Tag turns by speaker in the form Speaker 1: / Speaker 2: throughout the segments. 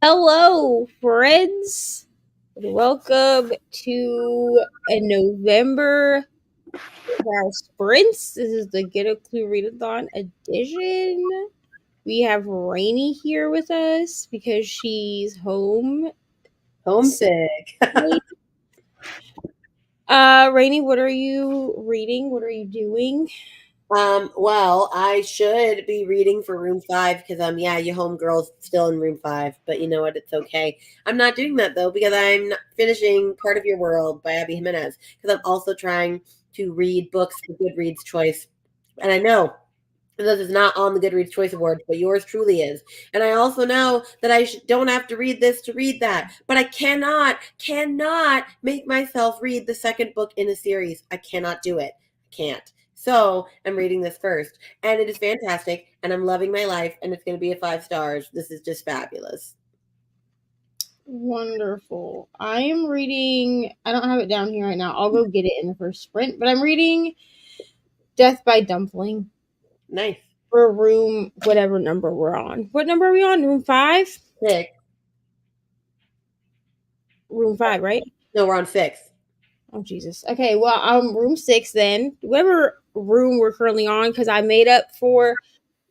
Speaker 1: Hello, friends. Welcome to a November Wow Sprints. This is the Get a Clue Readathon edition. We have Rainy here with us because she's home sick.
Speaker 2: Homesick.
Speaker 1: Rainy, what are you reading? What are you doing?
Speaker 2: Well, I should be reading for room 5 because your homegirl's still in room 5, but you know what? It's okay. I'm not doing that though because I'm finishing Part of Your World by Abby Jimenez because I'm also trying to read books for Goodreads Choice. And I know this is not on the Goodreads Choice Awards, but yours truly is. And I also know that I don't have to read this to read that, but I cannot make myself read the second book in a series. I cannot do it. I can't. So I'm reading this first, and it is fantastic, and I'm loving my life, and it's going to be a 5 stars. This is just fabulous.
Speaker 1: Wonderful. I am reading, I don't have it down here right now. I'll go get it in the first sprint, but I'm reading Death by Dumpling.
Speaker 2: Nice.
Speaker 1: For room, whatever number we're on. What number are we on? Room 5?
Speaker 2: 6.
Speaker 1: Room 5, right?
Speaker 2: No, we're on 6.
Speaker 1: Oh, Jesus. Okay, well, room 6 then. Whatever room we're currently on, because I made up for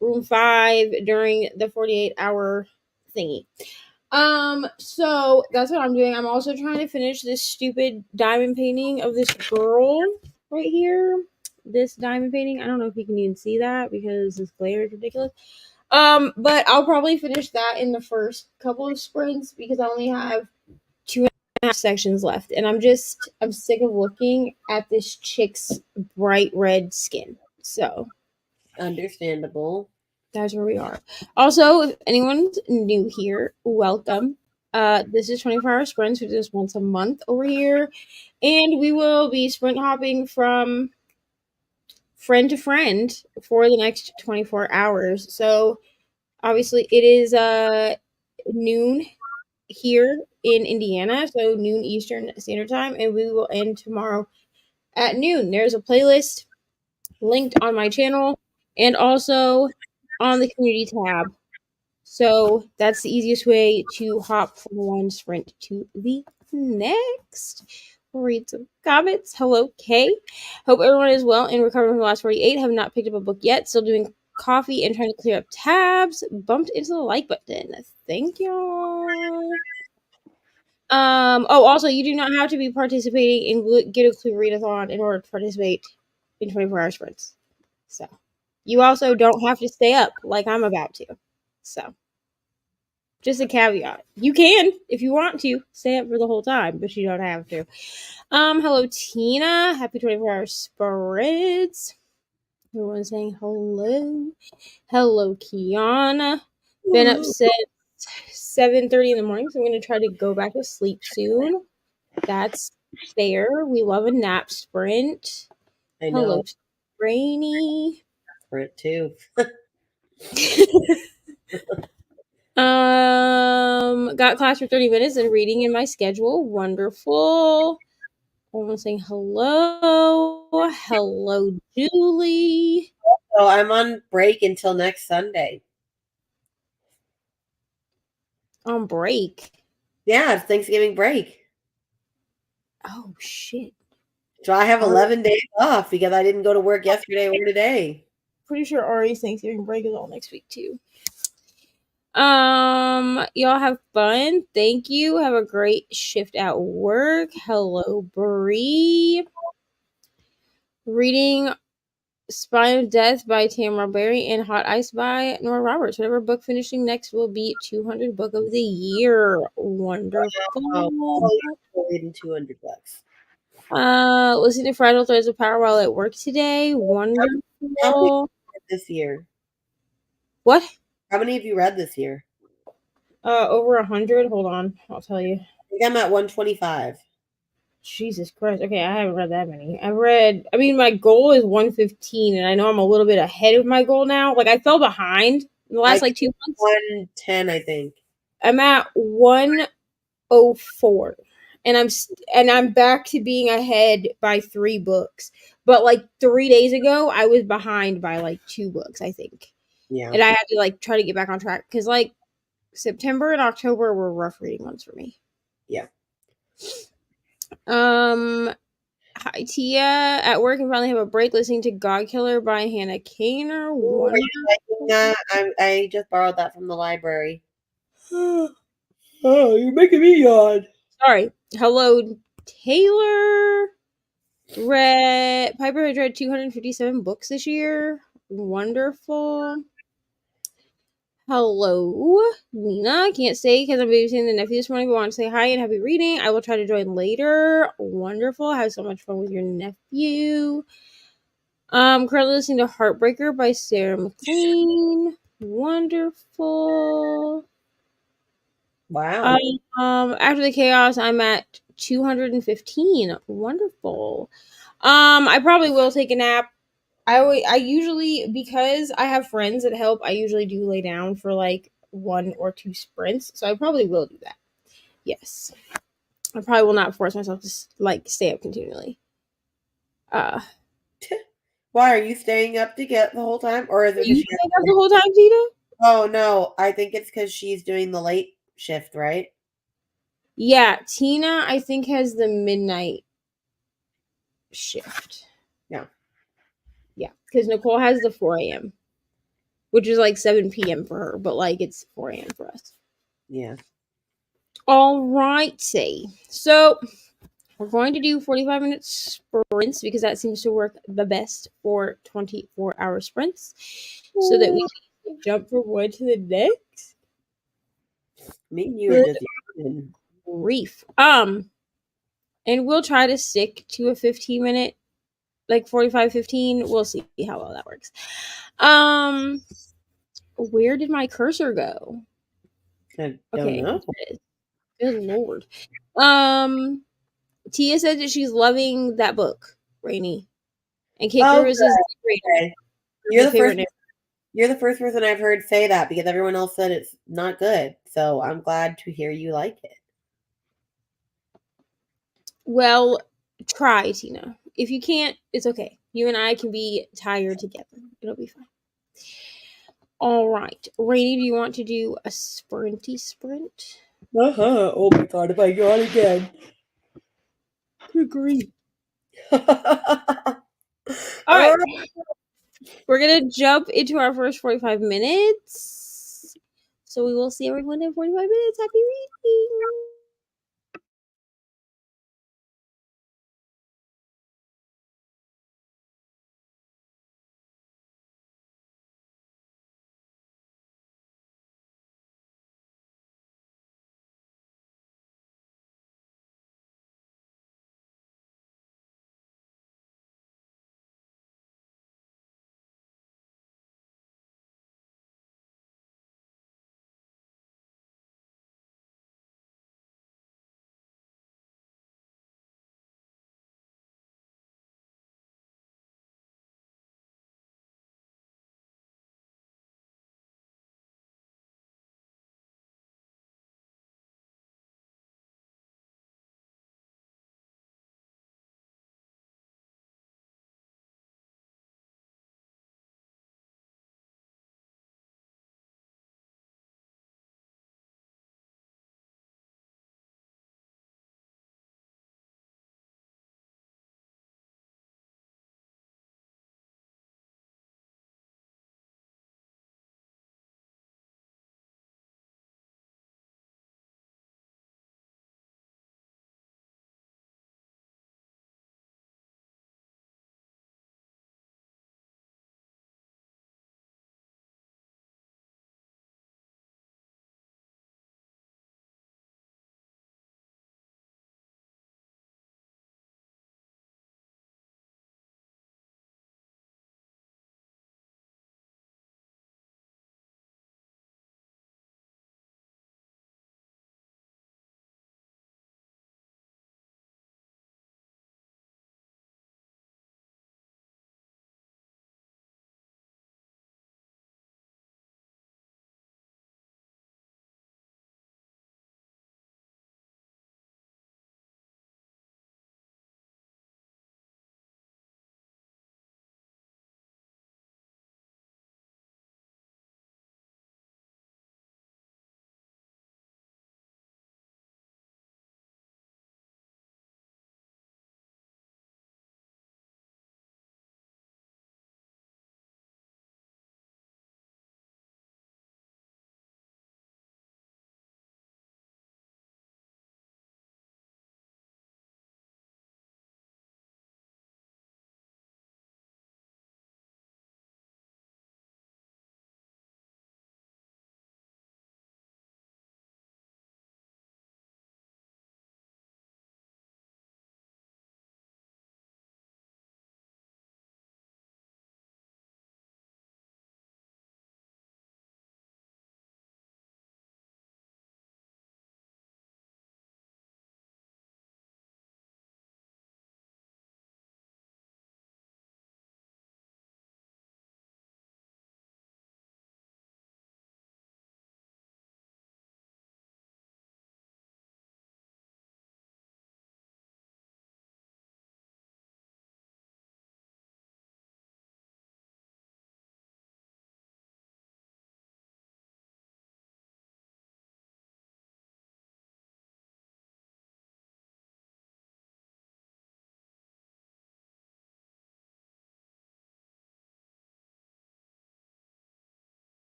Speaker 1: room 5 during the 48-hour thingy. So that's what I'm doing. I'm also trying to finish this stupid diamond painting of this girl right here. This diamond painting. I don't know if you can even see that because this glare is ridiculous. But I'll probably finish that in the first couple of sprints because I only have 2.5 sections left, and I'm sick of looking at this chick's bright red skin. So
Speaker 2: Understandable.
Speaker 1: that's where we are. Also, if anyone's new here, welcome. This is 24-hour sprints. We do this once a month over here, and we will be sprint hopping from friend to friend for the next 24 hours. So obviously, it is noon here in Indiana, so noon Eastern Standard Time, and we will end tomorrow at noon. There's a playlist linked on my channel and also on the community tab. So that's the easiest way to hop from one sprint to the next. We'll read some comments. Hello, Kay. Hope everyone is well and recovering from the last 48. Have not picked up a book yet. Still doing coffee and trying to clear up tabs. Bumped into the like button. Thank you. Also, you do not have to be participating in Get a Clue Readathon in order to participate in 24-hour sprints. So, you also don't have to stay up like I'm about to. So, just a caveat. You can, if you want to, stay up for the whole time, but you don't have to. Hello, Tina. Happy 24-hour sprints. Everyone's saying hello. Hello, Kiana. Been up since 7:30 in the morning, so I'm going to try to go back to sleep soon. That's fair. We love a nap sprint.
Speaker 2: I know.
Speaker 1: Hello, Rainy.
Speaker 2: For it too.
Speaker 1: Got class for 30 minutes and reading in my schedule. Wonderful. Everyone saying hello. Hello, Julie.
Speaker 2: So I'm on break until next Sunday.
Speaker 1: On break.
Speaker 2: Yeah, it's Thanksgiving break.
Speaker 1: Oh shit.
Speaker 2: So I have 11 days off because I didn't go to work yesterday or today.
Speaker 1: Pretty sure Ari's Thanksgiving break is all next week too. Y'all have fun. Thank you. Have a great shift at work. Hello, Bree. Reading Spine of Death by Tamara Berry and Hot Ice by Nora Roberts. Whatever book finishing next will be 200 book of the year. Wonderful.
Speaker 2: Reading $200.
Speaker 1: Listening to Fragile Threads of Power while at work today. Wonderful.
Speaker 2: This year.
Speaker 1: What?
Speaker 2: How many have you read this year?
Speaker 1: Over 100. Hold on, I'll tell you.
Speaker 2: I think I'm at 125.
Speaker 1: Jesus Christ. Okay, I haven't read that many. My goal is 115, and I know I'm a little bit ahead of my goal now. Like, I fell behind in the last 2 months.
Speaker 2: 110, I think.
Speaker 1: I'm at 104. And I'm back to being ahead by 3 books. But 3 days ago, I was behind by 2 books, I think.
Speaker 2: Yeah.
Speaker 1: And I had to try to get back on track because September and October were rough reading months for me.
Speaker 2: Yeah.
Speaker 1: Hi Tia. At work and finally have a break listening to God Killer by Hannah Kaner.
Speaker 2: Ooh, are you liking that? I just borrowed that from the library. Oh, you're making me yawn.
Speaker 1: Sorry. Hello, Taylor. Piper has read 257 books this year. Wonderful. Hello, Nina. Can't stay because I'm babysitting the nephew this morning, but want to say hi and happy reading. I will try to join later. Wonderful. Have so much fun with your nephew. Currently listening to Heartbreaker by Sarah McLean. Wonderful.
Speaker 2: Wow.
Speaker 1: After the chaos, I'm at 215. Wonderful. I probably will take a nap. I usually, because I have friends that help, I usually do lay down for like 1 or 2 sprints. So I probably will do that. Yes. I probably will not force myself to like stay up continually.
Speaker 2: Why are you staying up to get the whole time, or is it
Speaker 1: You
Speaker 2: because she
Speaker 1: staying up the whole time, Tita?
Speaker 2: Oh no, I think it's because she's doing the late shift, right?
Speaker 1: Yeah, Tina, I think, has the midnight shift.
Speaker 2: Yeah.
Speaker 1: Yeah, because Nicole has the 4 a.m., which is like 7 p.m. for her, but like it's 4 a.m. for us.
Speaker 2: Yeah.
Speaker 1: All righty. So we're going to do 45-minute sprints because that seems to work the best for 24-hour sprints so that we can jump from one to the next.
Speaker 2: Me and you are just yawning.
Speaker 1: Grief. And we'll try to stick to a 15-minute, like 45, 15. We'll see how well that works. Where did my cursor go?
Speaker 2: I don't know.
Speaker 1: Good lord. Tia said that she's loving that book, Rainy. And Kate
Speaker 2: Oh,
Speaker 1: Cruz is
Speaker 2: okay. You're the first person I've heard say that because everyone else said it's not good. So I'm glad to hear you like it.
Speaker 1: Well, try, Tina. If you can't, it's okay. You and I can be tired together. It'll be fine. All right. Rainy, do you want to do a sprinty sprint?
Speaker 2: Oh my god, if I yawn again.
Speaker 1: Good grief.
Speaker 2: All
Speaker 1: All right. We're going to jump into our first 45 minutes. So we will see everyone in 45 minutes. Happy reading.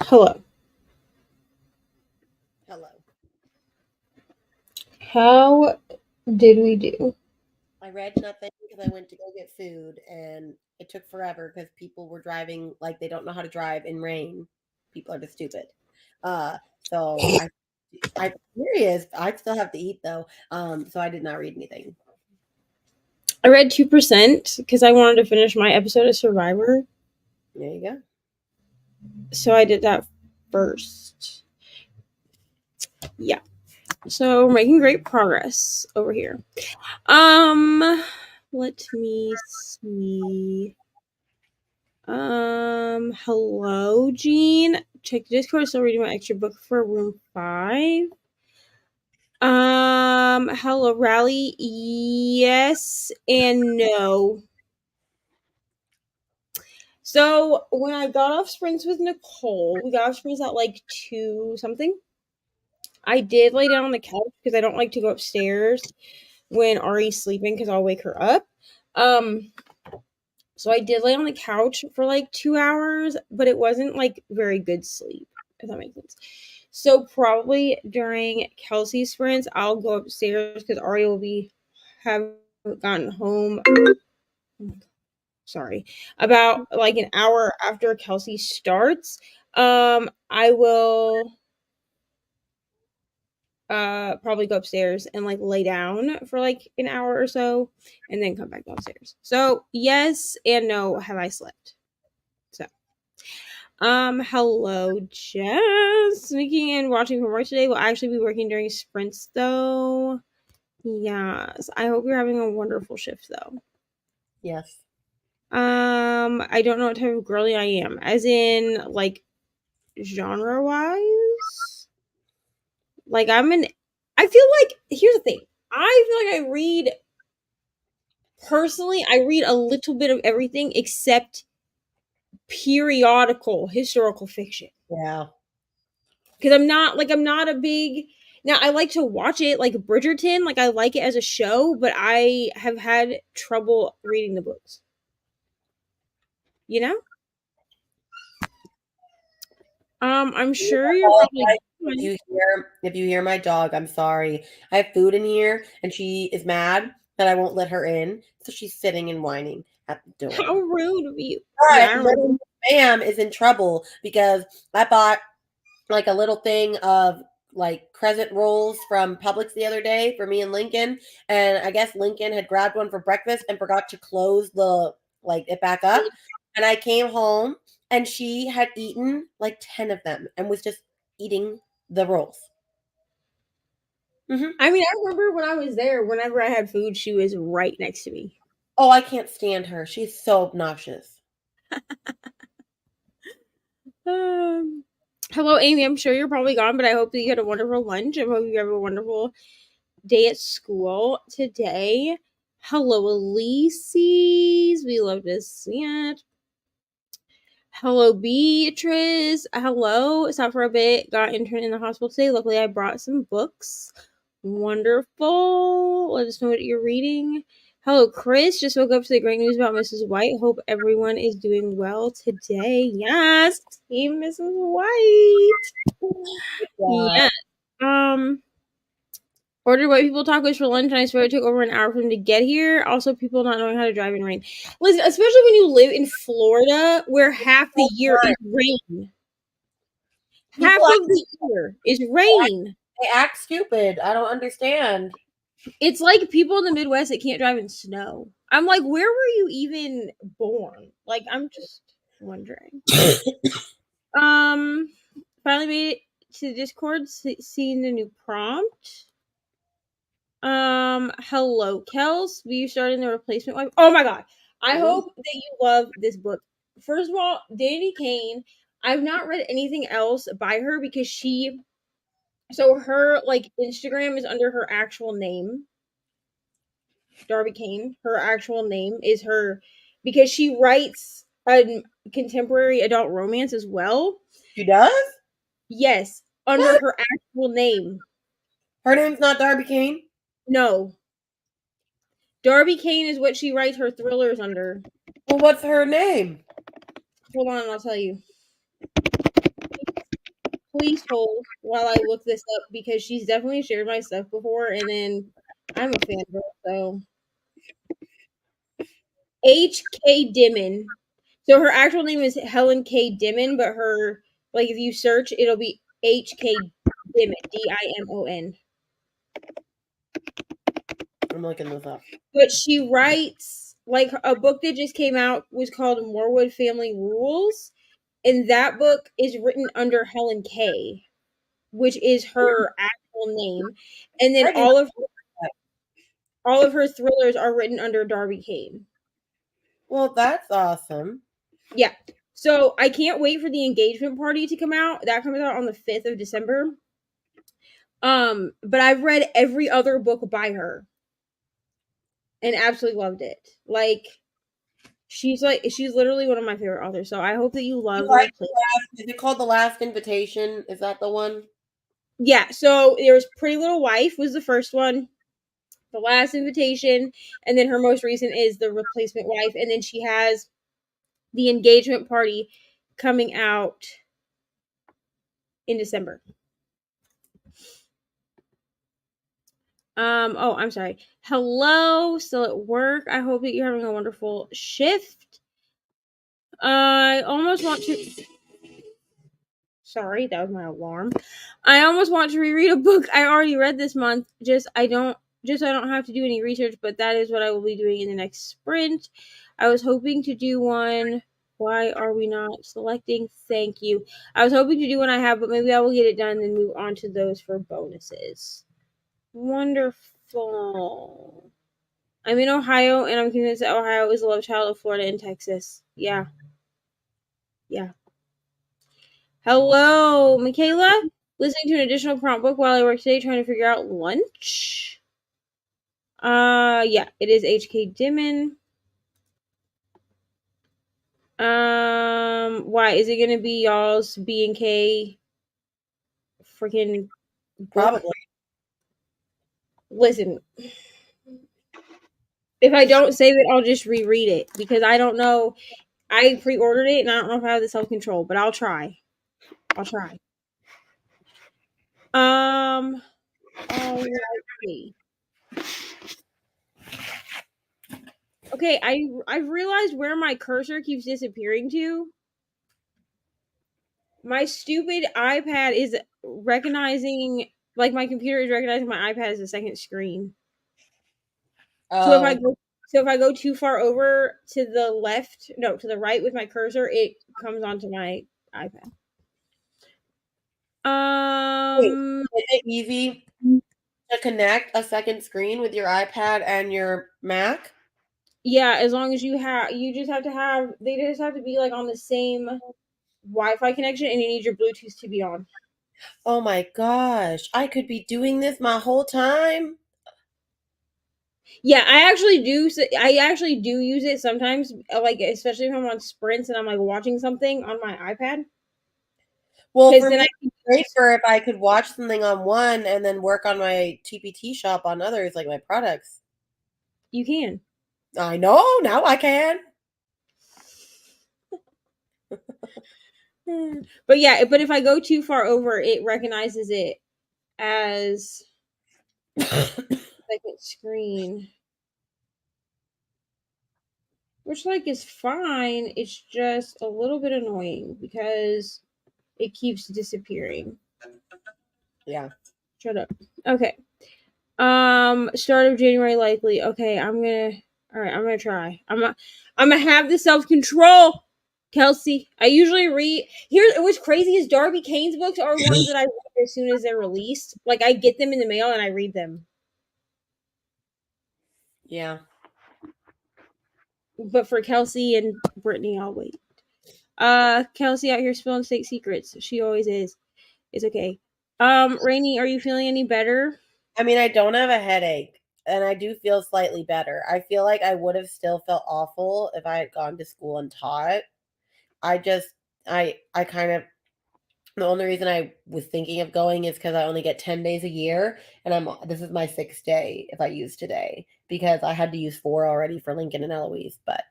Speaker 1: Hello.
Speaker 2: Hello.
Speaker 1: How did we do?
Speaker 2: I read nothing because I went to go get food and it took forever because people were driving like they don't know how to drive in rain. People are just stupid. So I'm curious. I still have to eat though. So I did not read anything.
Speaker 1: I read 2% because I wanted to finish my episode of Survivor.
Speaker 2: There you go.
Speaker 1: So I did that first. Yeah. So we're making great progress over here. Let me see. Hello, Jean. Check the Discord. Still reading my extra book for room 5. Hello, Rally. Yes and no. So when I got off sprints with Nicole, we got off sprints at like 2 something. I did lay down on the couch because I don't like to go upstairs when Ari's sleeping because I'll wake her up. So I did lay on the couch for like 2 hours, but it wasn't like very good sleep, if that makes sense. So probably during Kelsey's sprints, I'll go upstairs because Ari will have gotten home. Sorry, about like an hour after Kelsey starts. I will probably go upstairs and like lay down for like an hour or so and then come back downstairs. So yes and no, have I slept? So hello Jess. Sneaking in watching from work today. Will actually be working during sprints though. Yes. I hope you're having a wonderful shift though.
Speaker 2: Yes.
Speaker 1: I don't know what type of girly I am. As in like genre wise. Like I feel like here's the thing. I feel like I read personally, I read a little bit of everything except periodical historical fiction.
Speaker 2: Yeah.
Speaker 1: Because I'm not a big now I like to watch it like Bridgerton, like I like it as a show, but I have had trouble reading the books. You know? I'm sure you're probably
Speaker 2: If you hear my dog, I'm sorry. I have food in here and she is mad that I won't let her in. So she's sitting and whining at the door.
Speaker 1: How rude of you.
Speaker 2: But
Speaker 1: Yeah,
Speaker 2: little Bam is in trouble because I bought like a little thing of like crescent rolls from Publix the other day for me and Lincoln. And I guess Lincoln had grabbed one for breakfast and forgot to close it back up. And I came home and she had eaten like 10 of them and was just eating the rolls. Mm-hmm.
Speaker 1: I mean, I remember when I was there, whenever I had food, she was right next to me.
Speaker 2: Oh, I can't stand her. She's so obnoxious.
Speaker 1: Hello, Amy. I'm sure you're probably gone, but I hope that you had a wonderful lunch. I hope you have a wonderful day at school today. Hello, Elises. We love to see it. Hello, Beatrice. Hello. Stopped for a bit. Got interned in the hospital today. Luckily, I brought some books. Wonderful. Let us know what you're reading. Hello, Chris. Just woke up to the great news about Mrs. White. Hope everyone is doing well today. Yes, Team Mrs. White.
Speaker 2: Yeah.
Speaker 1: Yeah. Ordered white people tacos for lunch, and I swear it took over an hour for them to get here. Also, people not knowing how to drive in rain. Listen, especially when you live in Florida, where half the year is rain. Half of the year is rain.
Speaker 2: They act stupid. I don't understand.
Speaker 1: It's like people in the Midwest that can't drive in snow. I'm like, where were you even born? Like, I'm just wondering. Finally made it to Discord, seeing the new prompt. Hello, Kels. Will you starting the replacement wife? Oh my god. I hope that you love this book. First of all, Danny Kane. I've not read anything else by her because her like Instagram is under her actual name. Darby Kane. Her actual name is her because she writes a contemporary adult romance as well.
Speaker 2: She does?
Speaker 1: Yes, under her actual name.
Speaker 2: Her name's not Darby Kane?
Speaker 1: No. Darby Kane is what she writes her thrillers under.
Speaker 2: Well, what's her name?
Speaker 1: Hold on, I'll tell you. please hold while I look this up because she's definitely shared my stuff before, and then I'm a fangirl. So H.K. Dimon. So her actual name is Helen K. Dimon, but her like if you search, it'll be H.K. Dimon, Dimon.
Speaker 2: I'm looking this up.
Speaker 1: But she writes like a book that just came out was called Morwood Family Rules, and that book is written under Helen K, which is her actual name, and then
Speaker 2: I did not know that.
Speaker 1: all of her thrillers are written under Darby Kane.
Speaker 2: Well, that's awesome.
Speaker 1: Yeah. So I can't wait for the engagement party to come out. That comes out on the 5th of December. But I've read every other book by her and absolutely loved it. Like she's literally one of my favorite authors. So I hope that you
Speaker 2: You
Speaker 1: love the
Speaker 2: like
Speaker 1: replay.
Speaker 2: is it called The Last Invitation? Is that the one?
Speaker 1: Yeah, so there's Pretty Little Wife was the first one, The Last Invitation, and then her most recent is The Replacement Wife, and then she has The Engagement Party coming out in December. Oh, I'm sorry. Hello, still at work. I hope that you're having a wonderful shift. I almost want to Sorry, that was my alarm. I almost want to reread a book I already read this month. I don't have to do any research, but that is what I will be doing in the next sprint. I was hoping to do one. Why are we not selecting? Thank you. I was hoping to do one I have, but maybe I will get it done and move on to those for bonuses. Wonderful. I'm in Ohio, and I'm convinced that Ohio is the love child of Florida and Texas. Yeah. Yeah. Hello, Michaela. Listening to an additional prompt book while I work today, trying to figure out lunch. Yeah, it is H.K. Dimon. Why is it gonna be y'all's B and K freaking book?
Speaker 2: Probably.
Speaker 1: Listen, if I don't save it, I'll just reread it because I don't know. I pre-ordered it and I don't know if I have the self-control, but I'll try. I'll try. Alrighty. Okay, I've realized where my cursor keeps disappearing to. My stupid iPad is recognizing, like my computer is recognizing my iPad as a second screen. So if I
Speaker 2: Oh,
Speaker 1: go so if I go too far over to the left, no, to the right with my cursor, it comes onto my iPad.
Speaker 2: wait. Is it easy to connect a second screen with your iPad and your Mac?
Speaker 1: Yeah, as long as you just have to have they just have to be like on the same Wi-Fi connection, and you need your Bluetooth to be on.
Speaker 2: Oh my gosh, I could be doing this my whole time.
Speaker 1: Yeah, I actually do use it sometimes, like especially if I'm on sprints and I'm like watching something on my iPad.
Speaker 2: Well,
Speaker 1: Because
Speaker 2: for
Speaker 1: then
Speaker 2: me,
Speaker 1: I
Speaker 2: it's great for if I could watch something on one and then work on my TPT shop on others, like my products.
Speaker 1: you can.
Speaker 2: I know, now I can.
Speaker 1: But yeah, but if I go too far over, it recognizes it as second screen, which like is fine. It's just a little bit annoying because it keeps disappearing.
Speaker 2: Yeah.
Speaker 1: Shut up. Okay. Start of January likely. Okay, I'm gonna try. I'm gonna have the self-control. Kelsey, I usually read here. What's crazy is Darby Kane's books are ones that I read as soon as they're released. Like I get them in the mail and I read them.
Speaker 2: Yeah.
Speaker 1: But for Kelsey and Brittany, I'll wait. Kelsey out here spilling state secrets. She always is. It's okay. Rainy, are you feeling any better?
Speaker 2: I mean, I don't have a headache and I do feel slightly better. I feel like I would have still felt awful if I had gone to school and taught. I just I kind of the only reason I was thinking of going is because I only get 10 days a year, and this is my sixth day if I use today because I had to use 4 already for Lincoln and Eloise. But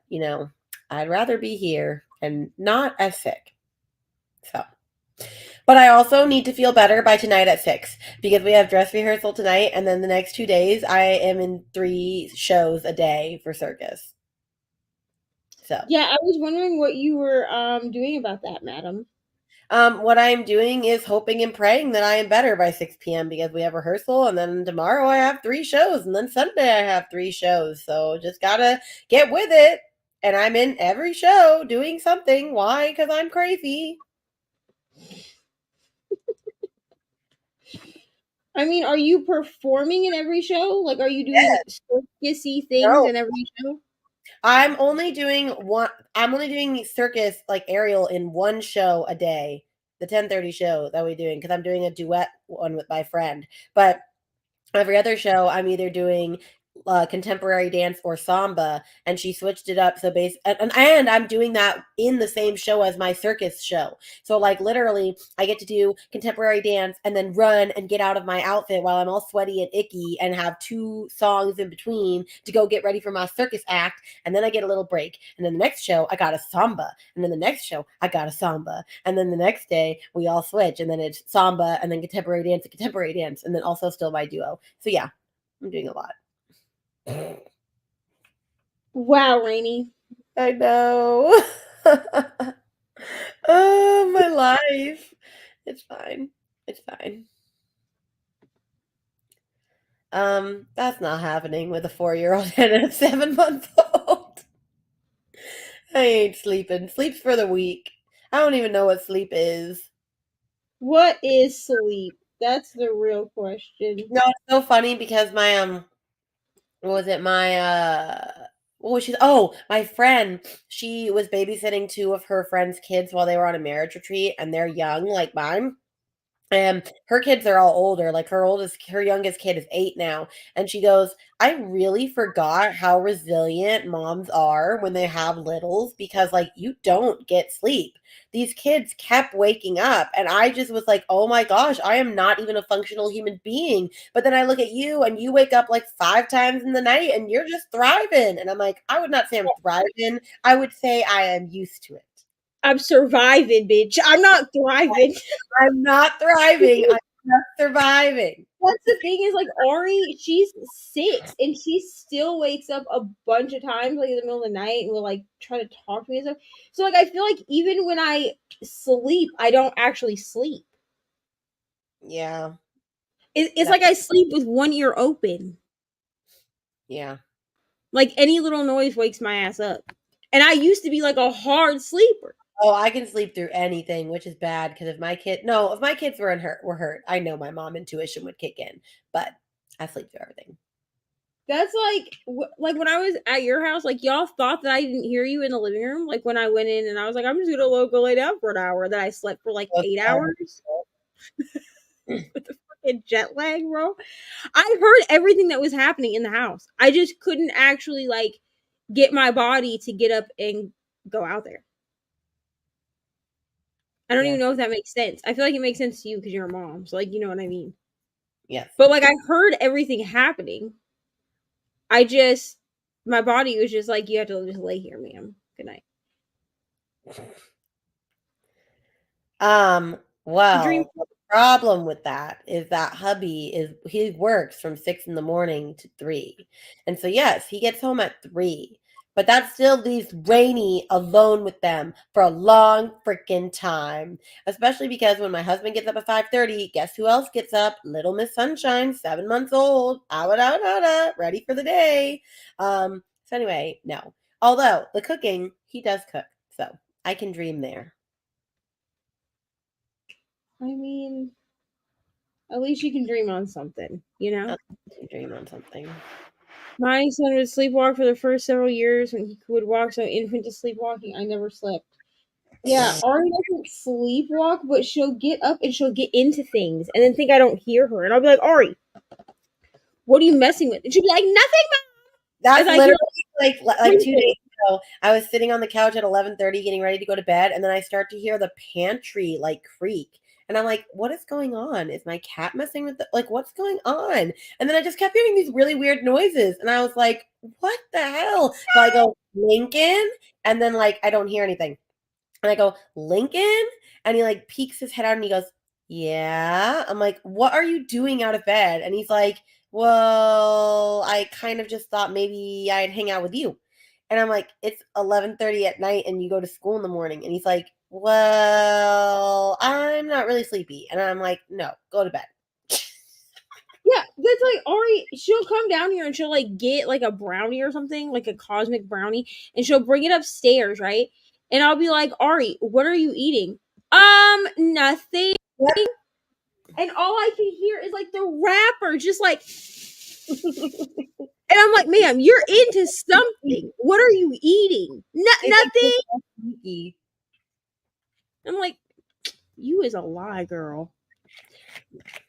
Speaker 2: I'd rather be here and not as sick. So, But I also need to feel better by tonight at 6 because we have dress rehearsal tonight, and then the next 2 days I am in 3 shows a day for circus. So,
Speaker 1: Yeah, I was wondering what you were doing about that, madam.
Speaker 2: what I'm doing is hoping and praying that I am better by 6 p.m. because we have rehearsal, and then tomorrow I have 3 shows, and then Sunday I have 3 shows. So just gotta get with it. And I'm in every show doing something. Why? Because I'm crazy.
Speaker 1: I mean, are you performing in every show? Like, are you doing circusy things
Speaker 2: No,
Speaker 1: in every show?
Speaker 2: I'm only doing circus like Ariel in one show a day, the 10:30 show that we're doing because I'm doing a duet one with my friend. But every other show, I'm either doing contemporary dance or samba, and she switched it up. So and I'm doing that in the same show as my circus show. So like literally, I get to do contemporary dance and then run and get out of my outfit while I'm all sweaty and icky, and have 2 songs in between to go get ready for my circus act, and then I get a little break. And then the next show, I got a samba, and then the next show, I got a samba, and then the next day we all switch, and then it's samba, and then contemporary dance, and then also still my duo. So yeah, I'm doing a lot.
Speaker 1: Wow, Rainy.
Speaker 2: I know. Oh, my life. It's fine. It's fine. That's not happening with a 4-year-old and a 7-month-old. I ain't sleeping. Sleep's for the weak. I don't even know what sleep is.
Speaker 1: What is sleep? That's the real question.
Speaker 2: No, it's so funny because what was it? What was she? Oh, my friend. She was babysitting 2 of her friends' kids while they were on a marriage retreat, and they're young, like mine. And her kids are all older. Like her youngest kid is 8 now. And she goes, I really forgot how resilient moms are when they have littles because, like, you don't get sleep. These kids kept waking up. And I just was like, oh my gosh, I am not even a functional human being. But then I look at you and you wake up like 5 times in the night and you're just thriving. And I'm like, I would not say I'm thriving. I would say I am used to it.
Speaker 1: I'm surviving, bitch. I'm not thriving.
Speaker 2: I'm not thriving. I'm just surviving.
Speaker 1: That's the thing is like Ari, she's 6 and she still wakes up a bunch of times like in the middle of the night and will like try to talk to me and stuff. So like I feel like even when I sleep, I don't actually sleep.
Speaker 2: Yeah.
Speaker 1: It's like I sleep with one ear open.
Speaker 2: Yeah.
Speaker 1: Like any little noise wakes my ass up. And I used to be like a hard sleeper.
Speaker 2: Oh, I can sleep through anything, which is bad because if my kids were hurt, I know my mom intuition would kick in, but I sleep through everything.
Speaker 1: That's like when I was at your house, like y'all thought that I didn't hear you in the living room. Like when I went in and I was like, I'm just gonna go lay down for an hour. That I slept for like 8 hours with the fucking jet lag, bro. I heard everything that was happening in the house. I just couldn't actually like get my body to get up and go out there. I don't
Speaker 2: Yeah.
Speaker 1: even know if that makes sense. I feel like it makes sense to you because you're a mom, so like you know what I mean.
Speaker 2: Yes.
Speaker 1: But like I heard everything happening. I just my body was just like, you have to just lay here, ma'am. Good night. Dream.
Speaker 2: Well, the problem with that is that he works from 6 in the morning to 3. And so yes, he gets home at 3. But that still leaves Rainy alone with them for a long freaking time. Especially because when my husband gets up at 5:30, guess who else gets up? Little Miss Sunshine, 7 months old, ready for the day. So anyway, no. Although the cooking, he does cook. So I can dream there.
Speaker 1: I mean, at least you can dream on something, you know?
Speaker 2: I can dream on something.
Speaker 1: My son would sleepwalk for the first several years when he would walk so infant to sleepwalking. I never slept. Yeah, Ari doesn't sleepwalk, but she'll get up and she'll get into things and then think I don't hear her. And I'll be like, Ari, what are you messing with? And she'll be like, nothing.
Speaker 2: That's
Speaker 1: As I hear
Speaker 2: like 2 days ago. I was sitting on the couch at 11:30 getting ready to go to bed, and then I start to hear the pantry like creak. And I'm like, what is going on? Is my cat messing with what's going on? And then I just kept hearing these really weird noises. And I was like, what the hell? So I go, Lincoln, and then like I don't hear anything. And I go, Lincoln? And he like peeks his head out and he goes, Yeah. I'm like, what are you doing out of bed? And he's like, well, I kind of just thought maybe I'd hang out with you. And I'm like, it's 11:30 at night and you go to school in the morning. And he's like, well, I'm not really sleepy. And I'm like, no, go to bed.
Speaker 1: Yeah, that's like Ari. She'll come down here and she'll like get like a brownie or something, like a cosmic brownie, and she'll bring it upstairs, right? And I'll be like, Ari, what are you eating? Nothing.
Speaker 2: Yep.
Speaker 1: And all I can hear is like the wrapper, just like, and I'm like, ma'am, you're into something. What are you eating?
Speaker 2: He's like,
Speaker 1: Nothing.
Speaker 2: "You're so sneaky."
Speaker 1: I'm like, you is a lie, girl.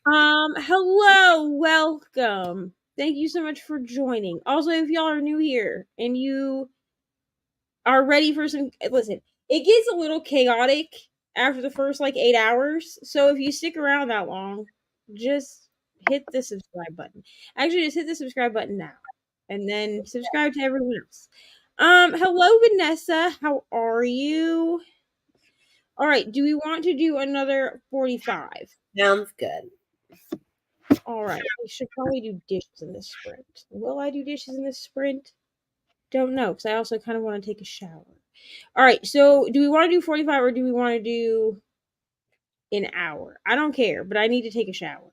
Speaker 1: Hello, welcome. Thank you so much for joining. Also, if y'all are new here and you are ready for some, listen, it gets a little chaotic after the first like 8 hours. So if you stick around that long, just hit the subscribe button. Actually, just hit the subscribe button now, and then subscribe to everyone else. Hello, Vanessa. How are you? All right. Do we want to do another 45?
Speaker 2: Sounds good.
Speaker 1: All right. We should probably do dishes in this sprint. Will I do dishes in this sprint? Don't know, because I also kind of want to take a shower. All right. So, do we want to do 45 or do we want to do an hour? I don't care, but I need to take a shower.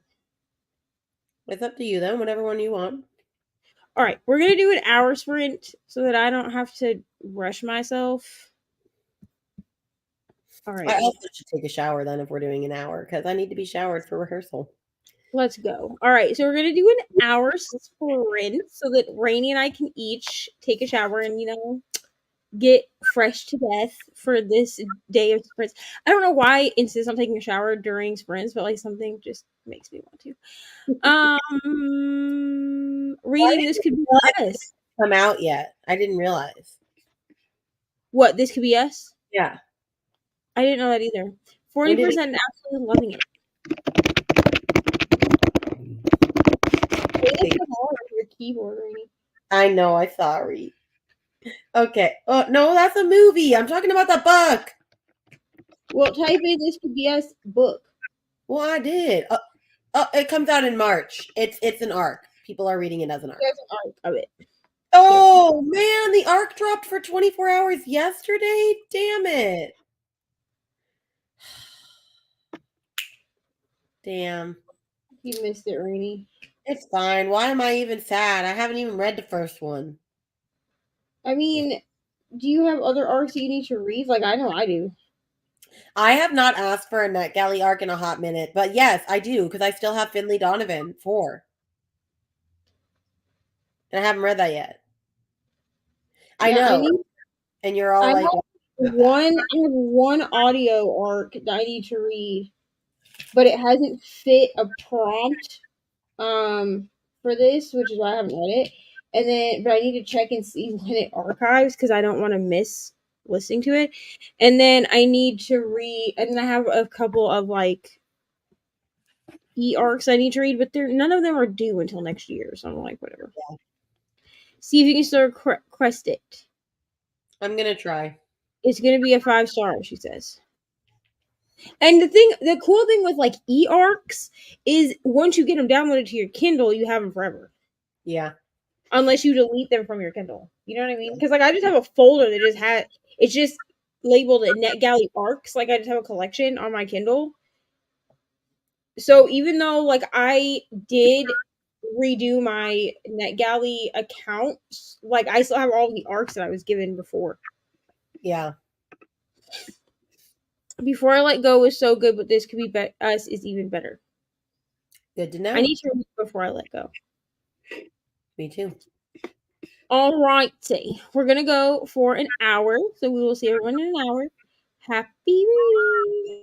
Speaker 2: It's up to you then, whatever one you want.
Speaker 1: All right. We're going to do an hour sprint so that I don't have to rush myself. All right.
Speaker 2: I also should take a shower then if we're doing an hour because I need to be showered for rehearsal.
Speaker 1: Let's go. All right. So, we're going to do an hour sprint so that Rainy and I can each take a shower and, get fresh to death for this day of sprints. I don't know why I insist on taking a shower during sprints, but like something just makes me want to.
Speaker 2: Why
Speaker 1: Reading, this
Speaker 2: didn't
Speaker 1: could
Speaker 2: you
Speaker 1: be
Speaker 2: realize it
Speaker 1: us.
Speaker 2: didn't come out yet? I didn't realize.
Speaker 1: What, this could be us?
Speaker 2: Yeah.
Speaker 1: I didn't know that either.
Speaker 2: We didn't.
Speaker 1: 40% absolutely loving it. Wait, it's hard on your keyboard, Rainy.
Speaker 2: I know, I sorry. Okay. Oh no, that's a movie. I'm talking about the book.
Speaker 1: Well, type in this could be us book.
Speaker 2: Well, I did. It comes out in March. It's an arc. People are reading it as an arc.
Speaker 1: There's an arc of it.
Speaker 2: Oh man, the arc dropped for 24 hours yesterday. Damn it. Damn.
Speaker 1: You missed it, Rainy.
Speaker 2: It's fine. Why am I even sad? I haven't even read the first one.
Speaker 1: I mean, do you have other arcs that you need to read? Like, I know I do.
Speaker 2: I have not asked for a NetGalley arc in a hot minute, but yes, I do because I still have Finley Donovan 4. And I haven't read that yet. I
Speaker 1: Yeah,
Speaker 2: know. And you're all
Speaker 1: I
Speaker 2: like,
Speaker 1: have one audio arc that I need to read, but it hasn't fit a prompt for this, which is why I haven't read it. And then, but I need to check and see when it archives because I don't want to miss listening to it. And then I need to read, and then I have a couple of like arcs I need to read, but they're none of them are due until next year. So I'm like, whatever.
Speaker 2: yeah,
Speaker 1: See if you can still request it.
Speaker 2: I'm going to try.
Speaker 1: It's gonna be a 5-star, she says. And the cool thing with like arcs is once you get them downloaded to your Kindle, you have them forever.
Speaker 2: Yeah.
Speaker 1: Unless you delete them from your Kindle. You know what I mean? Because like I just have a folder that just had it's just labeled at NetGalley arcs. Like I just have a collection on my Kindle. So even though like I did redo my NetGalley account, like I still have all the arcs that I was given before.
Speaker 2: Yeah.
Speaker 1: Before I Let Go was so good, but this could be us is even better.
Speaker 2: Good to know.
Speaker 1: I need to read before I let go.
Speaker 2: Me too.
Speaker 1: All righty. We're going to go for an hour. So we will see everyone in an hour. Happy reading.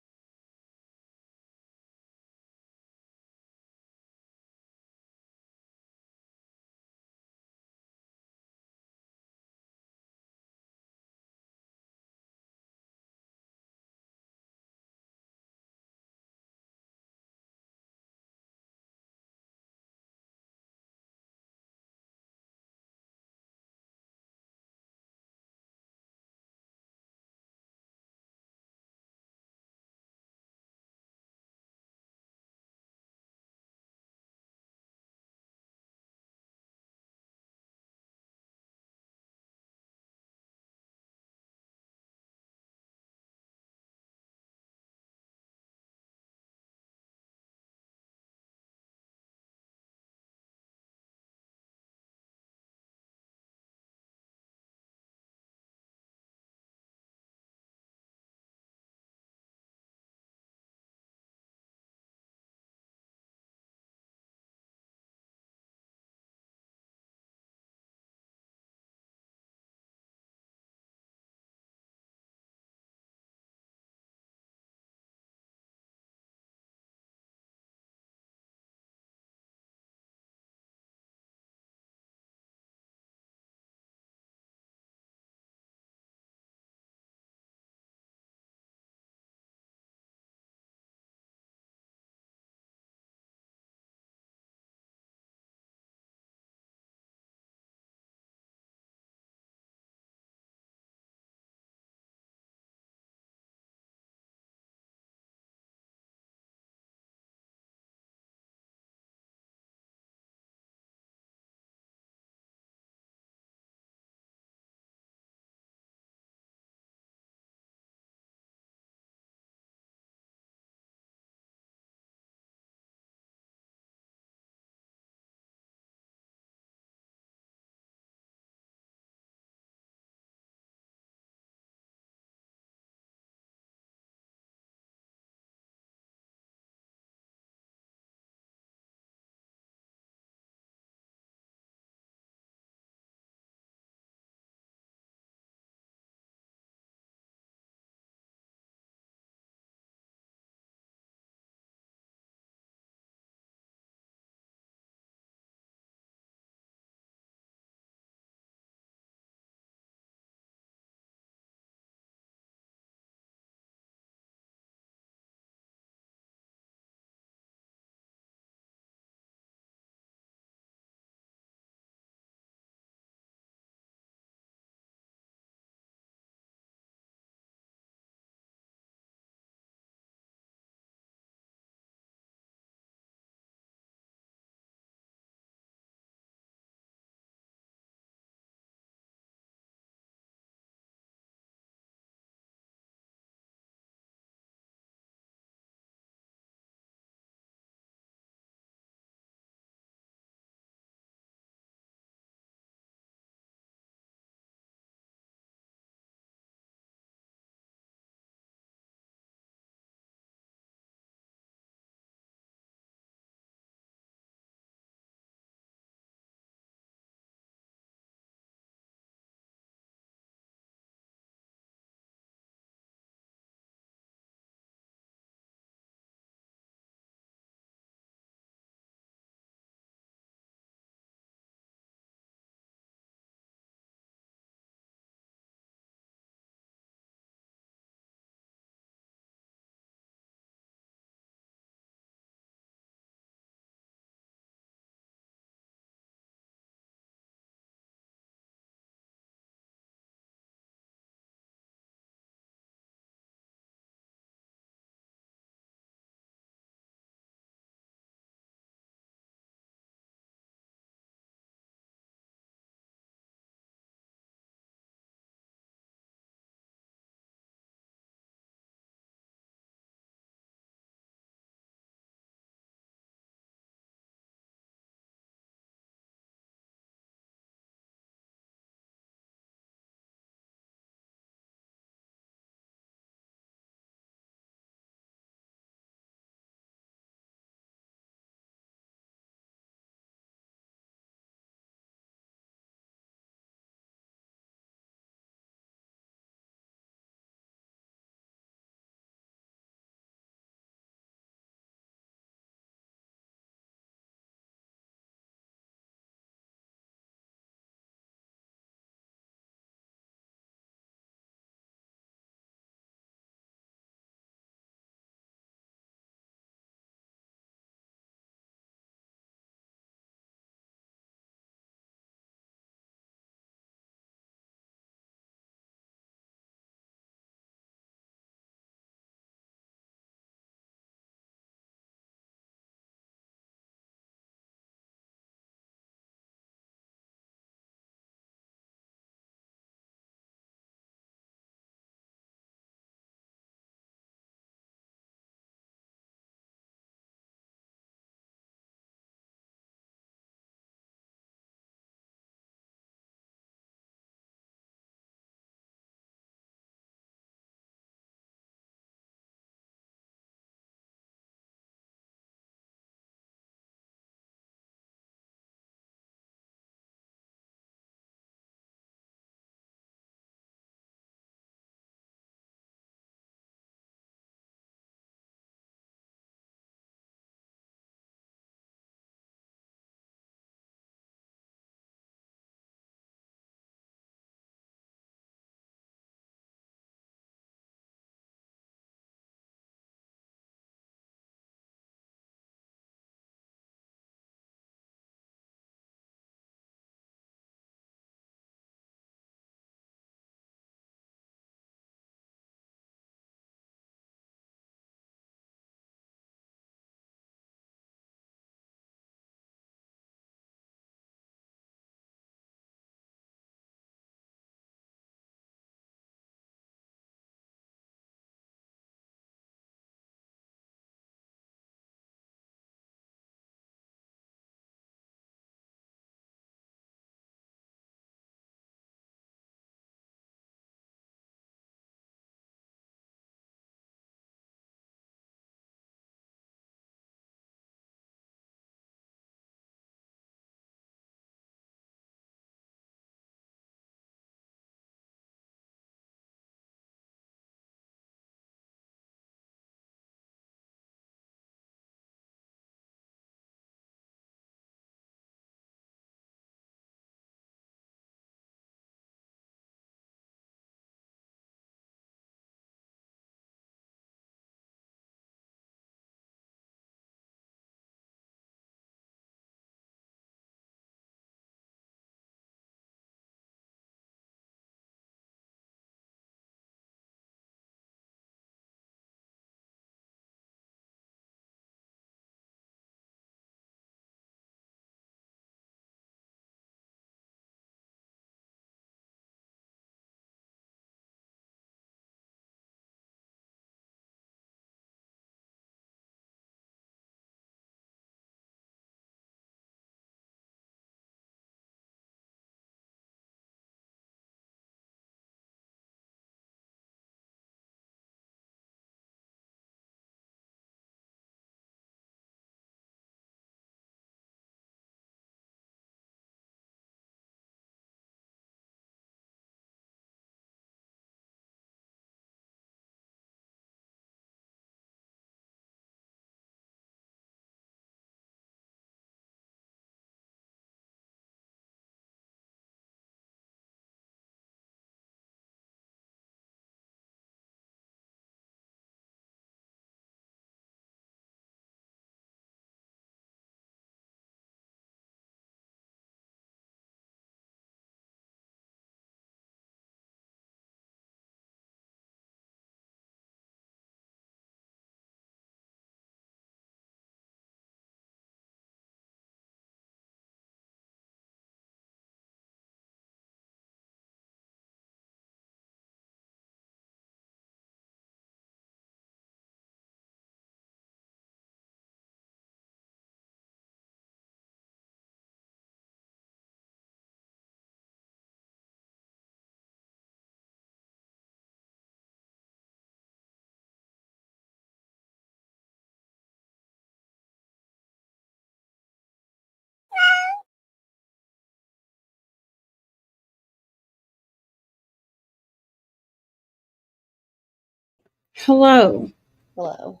Speaker 1: Hello.
Speaker 2: Hello.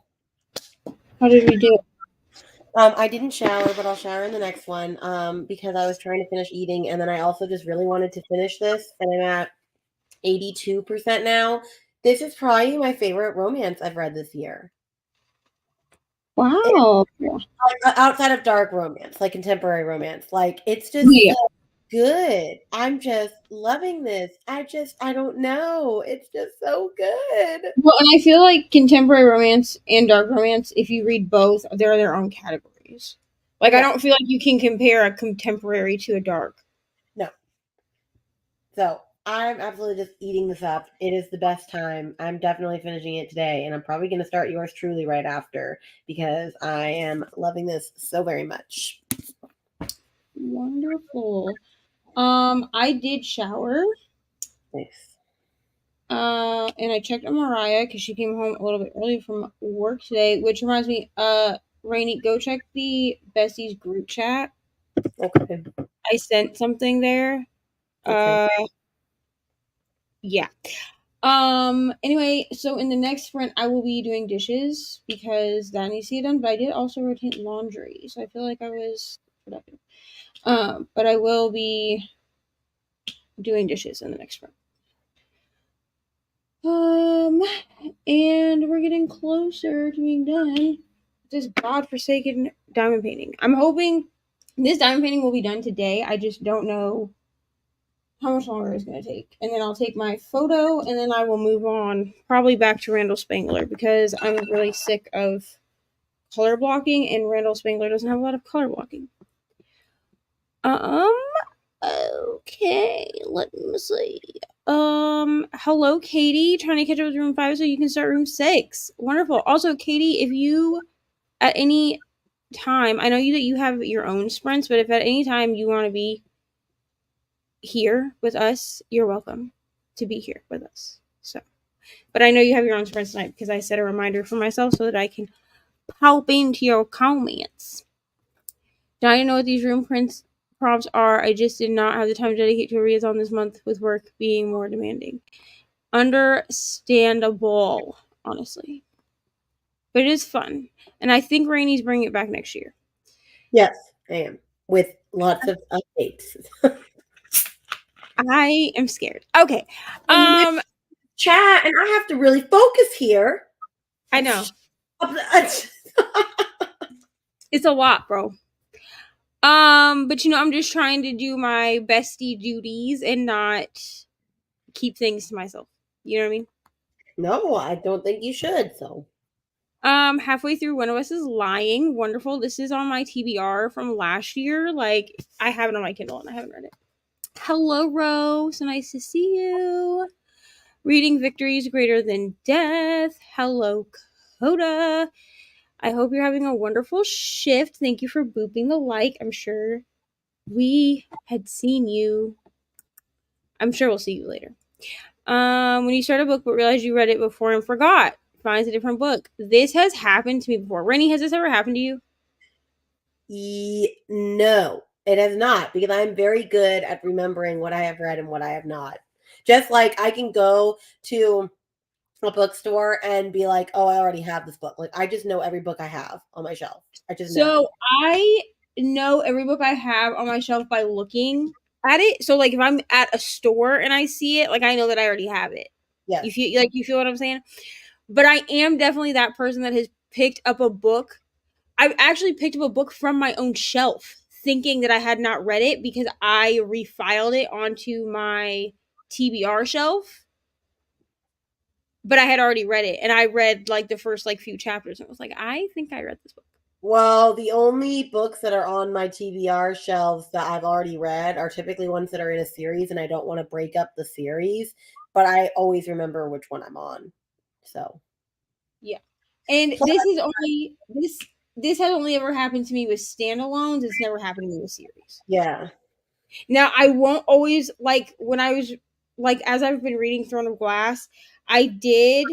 Speaker 1: How did we do?
Speaker 2: I didn't shower, but I'll shower in the next one. Because I was trying to finish eating, and then I also just really wanted to finish this, and I'm at 82% now. This is probably my favorite romance I've read this year.
Speaker 1: Wow.
Speaker 2: Outside of dark romance, like contemporary romance, like it's just
Speaker 1: Yeah.
Speaker 2: so good. I'm just loving this. I don't know. It's just so good.
Speaker 1: Well, and I feel like contemporary romance and dark romance, if you read both, they're their own categories. Like, I
Speaker 2: Yeah,
Speaker 1: don't feel like you can compare a contemporary to a dark.
Speaker 2: no. So I'm absolutely just eating this up. It is the best time. I'm definitely finishing it today, and I'm probably going to start yours truly right after because I am loving this so very much.
Speaker 1: Wonderful. I did shower.
Speaker 2: Nice.
Speaker 1: And I checked on Mariah because she came home a little bit early from work today, which reminds me, Rainy, go check the Besties group chat.
Speaker 2: Okay.
Speaker 1: I sent something there.
Speaker 2: Okay.
Speaker 1: Yeah. Anyway, so in the next sprint I will be doing dishes because that needs to get done, but I did also rotate laundry, so I feel like I was productive. But I will be doing dishes in the next sprint. And we're getting closer to being done with this godforsaken diamond painting. I'm hoping this diamond painting will be done today. I just don't know how much longer it's going to take. And then I'll take my photo and then I will move on probably back to Randall Spangler because I'm really sick of color blocking and Randall Spangler doesn't have a lot of color blocking. Okay, let me see. Hello, Katie. Trying to catch up with room 5 so you can start room 6. Wonderful. Also, Katie, if you at any time, I know that you have your own sprints, but if at any time you want to be here with us, you're welcome to be here with us. So, but I know you have your own sprints tonight because I set a reminder for myself so that I can pop into your comments. Now I know what these room prints prompts are. I just did not have the time to dedicate to a readathon this month with work being more demanding. Understandable, honestly. But it is fun. And I think Rainy's bringing it back next year.
Speaker 2: Yes, I am with lots of updates.
Speaker 1: I am scared. Okay.
Speaker 2: Chat, and I have to really focus here.
Speaker 1: I know. It's a lot, bro. But I'm just trying to do my bestie duties and not keep things to myself. You know what I mean?
Speaker 2: No, I don't think you should. So,
Speaker 1: Halfway through, one of us is lying. Wonderful. This is on my TBR from last year. Like, I have it on my Kindle and I haven't read it. Hello, Rose. So nice to see you. Reading Victories Greater Than Death. Hello, Coda. I hope you're having a wonderful shift. Thank you for booping the like. I'm sure we had seen you. I'm sure we'll see you later. When you start a book but realize you read it before and forgot, finds a different book. This has happened to me before. Rennie, has this ever happened to you?
Speaker 2: No, it has not, because I'm very good at remembering what I have read and what I have not. Just like I can go to a bookstore and be like, "Oh, I already have this book." Like I just know every book I have on my shelf. I just know.
Speaker 1: So I know every book I have on my shelf by looking at it. So like if I'm at a store and I see it, like I know that I already have it.
Speaker 2: Yes.
Speaker 1: You feel what I'm saying? But I am definitely that person that has picked up a book. I've actually picked up a book from my own shelf thinking that I had not read it because I refiled it onto my TBR shelf. But I had already read it and I read like the first like few chapters and I was like, I think I read this book.
Speaker 2: Well, the only books that are on my TBR shelves that I've already read are typically ones that are in a series, and I don't want to break up the series, but I always remember which one I'm on. So,
Speaker 1: Yeah. And this has only ever happened to me with standalones. It's never happened to me with series.
Speaker 2: yeah.
Speaker 1: Now I won't always like when I was like as I've been reading Throne of Glass, I did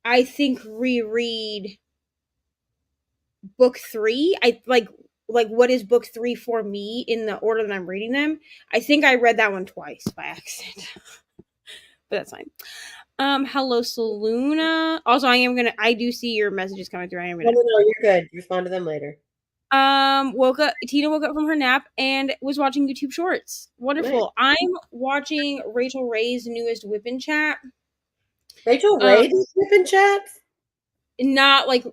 Speaker 1: I think reread book 3. I like what is book 3 for me in the order that I'm reading them. I think I read that one twice by accident. But that's fine. Hello, Saluna. Also, I do see your messages coming through. I am
Speaker 2: No,
Speaker 1: gonna
Speaker 2: no, no, you're good. Respond to them later.
Speaker 1: woke up Tina woke up from her nap and was watching YouTube shorts.
Speaker 2: Nice.
Speaker 1: Wonderful. I'm watching Rachel Ray's newest Whippin' Chat.
Speaker 2: Rachel
Speaker 1: Um
Speaker 2: Ray does Whippin' chats?
Speaker 1: not like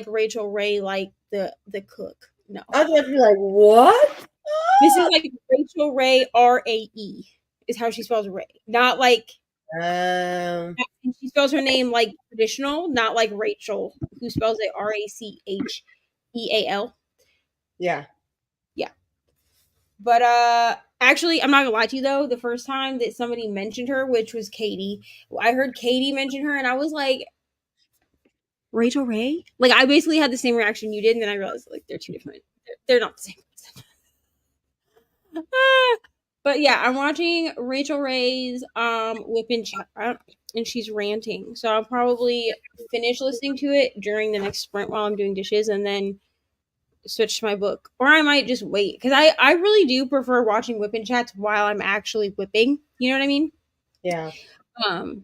Speaker 1: Rachel Ray like the cook. No.
Speaker 2: I was about to be like, what?
Speaker 1: This is like Rachel Ray Rae is how she spells Ray. Not like
Speaker 2: Um,
Speaker 1: she spells her name like traditional, not like Rachel, who spells it Racheal.
Speaker 2: yeah.
Speaker 1: Yeah. But actually I'm not gonna lie to you though, the first time that somebody mentioned her, which was Katie, I heard Katie mention her and I was like, Rachel Ray? Like I basically had the same reaction you did, and then I realized like they're two different. They're not the same person. But yeah, I'm watching Rachel Ray's Whippin' Chat, and she's ranting. So I'll probably finish listening to it during the next sprint while I'm doing dishes, and then switch to my book. Or I might just wait because I really do prefer watching Whippin' Chats while I'm actually whipping. You know what I mean?
Speaker 2: Yeah.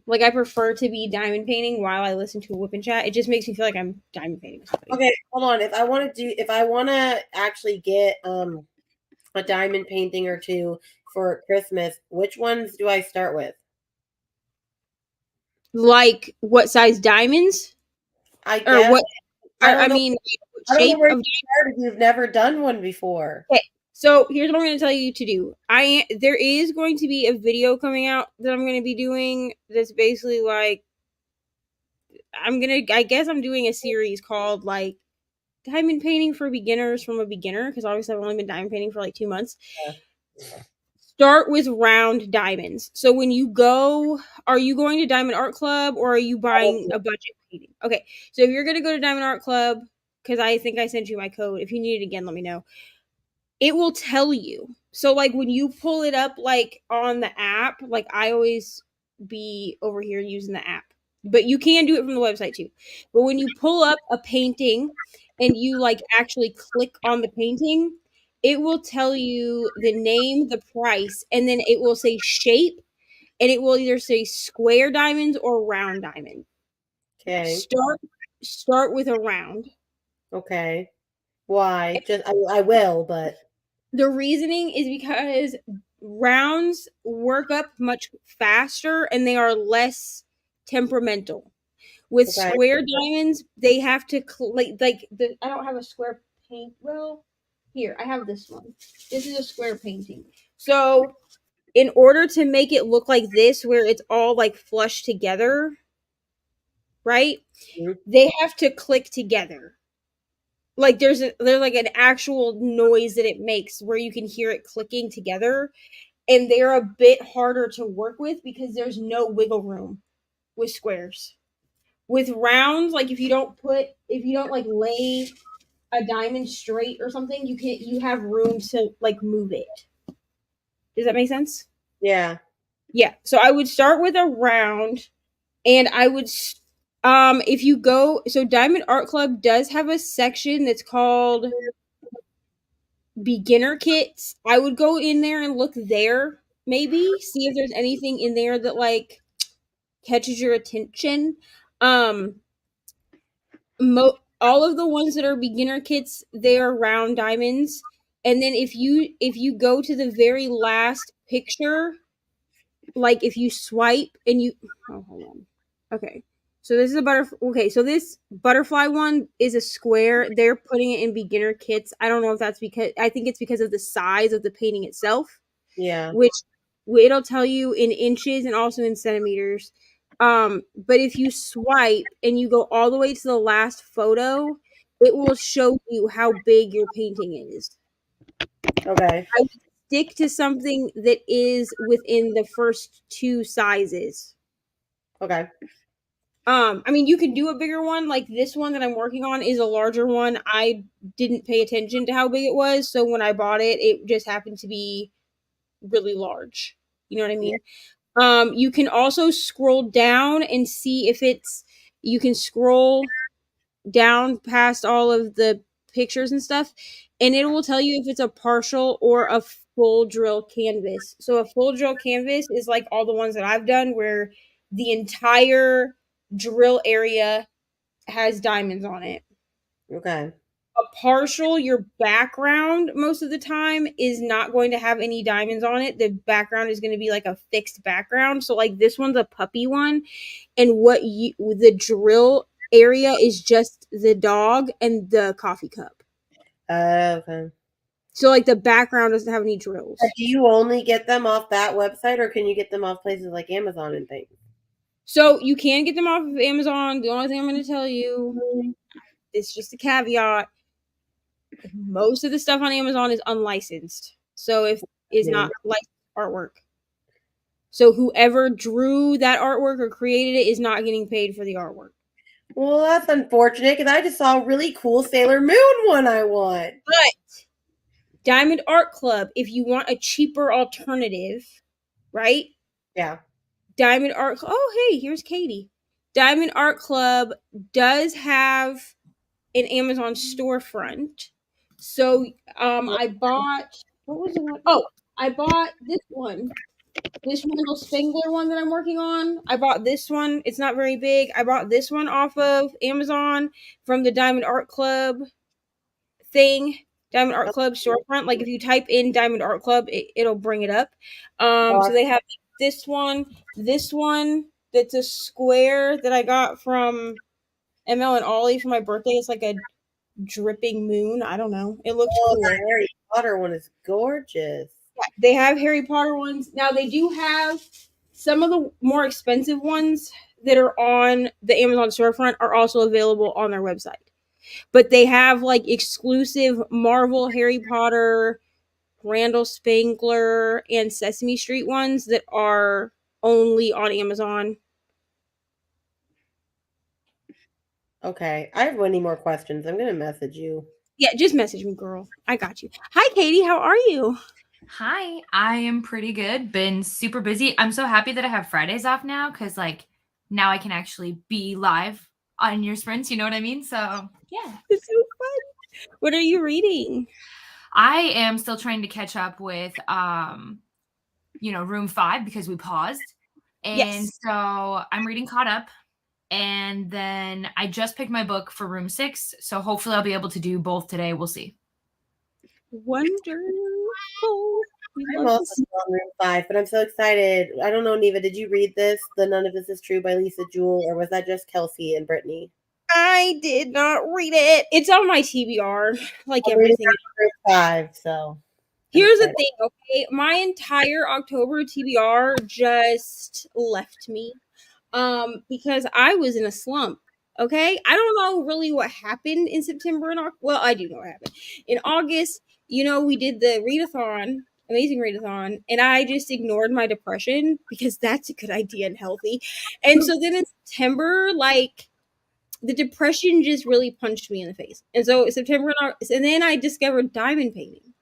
Speaker 1: Like I prefer to be diamond painting while I listen to a Whippin' Chat. It just makes me feel like I'm diamond painting with somebody.
Speaker 2: Okay, hold on. If I want to actually get a diamond painting or two for Christmas, which ones do I start with?
Speaker 1: Like what size diamonds
Speaker 2: I
Speaker 1: or
Speaker 2: guess
Speaker 1: what?
Speaker 2: I
Speaker 1: I
Speaker 2: don't know.
Speaker 1: mean,
Speaker 2: I don't know
Speaker 1: shape
Speaker 2: where
Speaker 1: of.
Speaker 2: to start if you've never done one before.
Speaker 1: Okay, so here's what I'm going to tell you to do. There is going to be a video coming out that I'm going to be doing. That's basically like I guess I'm doing a series called like diamond painting for beginners from a beginner because obviously I've only been diamond painting for like 2 months. Start with round diamonds. So when you go, are you going to Diamond Art Club or are you buying a budget painting? Okay, so if you're going to go to Diamond Art Club, because I think I sent you my code. If you need it again, let me know. It will tell you. So like when you pull it up like on the app, like I always be over here using the app. But you can do it from the website too. But when you pull up a painting and you like actually click on the painting, it will tell you the name, the price, and then it will say shape and it will either say square diamonds or round diamond.
Speaker 2: Okay.
Speaker 1: Start with a round.
Speaker 2: Okay. Why? Just I will, but
Speaker 1: The reasoning is because rounds work up much faster and they are less temperamental. With
Speaker 2: okay.
Speaker 1: square diamonds, they have to I don't have a square paint. Well, here I have this one. This is a square painting. So in order to make it look like this, where it's all like flush together, right?
Speaker 2: Mhm.
Speaker 1: They have to click together. Like there's like an actual noise that it makes where you can hear it clicking together, and they're a bit harder to work with because there's no wiggle room with squares. With rounds, like if you don't like lay a diamond straight or something, you have room to like move it. Does that make sense?
Speaker 2: Yeah.
Speaker 1: Yeah. So I would start with a round, and I would if you go, so Diamond Art Club does have a section that's called beginner kits. I would go in there and look there, maybe see if there's anything in there that like catches your attention. Um, all of the ones that are beginner kits, they are round diamonds. And then if you go to the very last picture, like if you swipe and you hold on. Okay. So this is a butterfly. Okay, so this butterfly one is a square. They're putting it in beginner kits. I don't know if that's because I think it's because of the size of the painting itself,
Speaker 2: Yeah.
Speaker 1: which it'll tell you in inches and also in centimeters. But if you swipe and you go all the way to the last photo, it will show you how big your painting is.
Speaker 2: Okay.
Speaker 1: I would stick to something that is within the first two sizes.
Speaker 2: Okay.
Speaker 1: I mean, you can do a bigger one. Like this one that I'm working on is a larger one. I didn't pay attention to how big it was, so when I bought it, it just happened to be really large. You know what I
Speaker 2: Yeah.
Speaker 1: mean? You can also scroll down and see if it's. You can scroll down past all of the pictures and stuff, and it will tell you if it's a partial or a full drill canvas. So a full drill canvas is like all the ones that I've done where the entire drill area has diamonds on it.
Speaker 2: Okay.
Speaker 1: A partial, your background most of the time is not going to have any diamonds on it. The background is going to be like a fixed background. So like this one's a puppy one, and the drill area is just the dog and the coffee cup.
Speaker 2: Okay.
Speaker 1: So like the background doesn't have any drills.
Speaker 2: Do you only get them off that website, or can you get them off places like Amazon and things?
Speaker 1: So you can get them off of Amazon. The only thing I'm going to tell you, it's just a caveat. Most of the stuff on Amazon is unlicensed. So if is not licensed artwork. So whoever drew that artwork or created it is not getting paid for the artwork.
Speaker 2: Well, that's unfortunate because I just saw a really cool Sailor Moon one I want.
Speaker 1: But Diamond Art Club, if you want a cheaper alternative, right?
Speaker 2: Yeah.
Speaker 1: Diamond Art. Oh, hey, here's Katie. Diamond Art Club does have an Amazon storefront. So I bought, what was the one? Oh, I bought this one. This Randall Spangler one that I'm working on. I bought this one. It's not very big. I bought this one off of Amazon from the Diamond Art Club thing. Diamond Art Club storefront. Like if you type in Diamond Art Club, it'll bring it up. So they have this one that's a square that I got from ML and Ollie for my birthday. It's like a dripping moon. I don't know. It looks cool.
Speaker 2: The Harry Potter one is gorgeous.
Speaker 1: Yeah, they have Harry Potter ones. Now they do have some of the more expensive ones that are on the Amazon storefront are also available on their website. But they have like exclusive Marvel, Harry Potter, Randall Spangler, and Sesame Street ones that are only on Amazon.
Speaker 2: Okay. I have many more questions. I'm going to message you.
Speaker 1: Yeah, just message me, girl. I got you. Hi, Katie. How are you?
Speaker 3: Hi, I am pretty good. Been super busy. I'm so happy that I have Fridays off now because, like, now I can actually be live on your sprints. You know what I mean? So, yeah.
Speaker 1: It's so fun. What are you reading?
Speaker 3: I am still trying to catch up with, Room 5 because we paused. And
Speaker 1: Yes.
Speaker 3: so I'm reading Caught Up. And then I just picked my book for Room 6. So hopefully I'll be able to do both today. We'll see.
Speaker 1: Wonderful.
Speaker 2: I'm also still on Room 5, but I'm so excited. I don't know, Neva, did you read this, The None of This Is True by Lisa Jewell, or was that just Kelsey and Brittany?
Speaker 1: I did not read it. It's on my TBR, like everything.
Speaker 2: Room 5, so.
Speaker 1: Here's the thing, okay? My entire October TBR just left me because I was in a slump. Okay, I don't know really what happened in September and well, I do know what happened in August. We did the readathon, amazing readathon, and I just ignored my depression because that's a good idea and healthy. And so then in September, like the depression just really punched me in the face. And so September and August, and then I discovered diamond painting.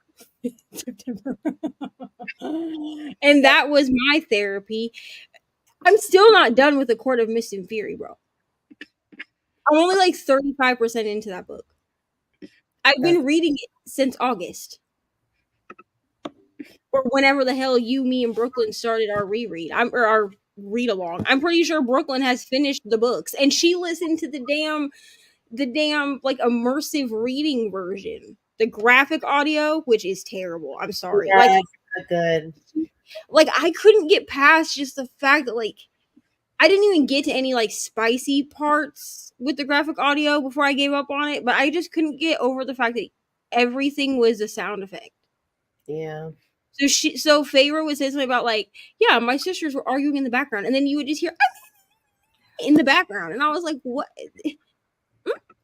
Speaker 1: September. And that was my therapy. I'm still not done with The Court of Mist and Fury, bro. I'm only like 35% into that book. I've been reading it since August. Or whenever the hell you, me, and Brooklyn started our reread. Or our read along. I'm pretty sure Brooklyn has finished the books. And she listened to the damn like immersive reading version. The graphic audio, which is terrible. I'm sorry.
Speaker 2: Yeah, like good.
Speaker 1: Like I couldn't get past just the fact that like I didn't even get to any like spicy parts with the graphic audio before I gave up on it, but I just couldn't get over the fact that everything was a sound effect.
Speaker 2: Yeah.
Speaker 1: So Feyre would say something about like, yeah, my sisters were arguing in the background, and then you would just hear in the background, and I was like, what?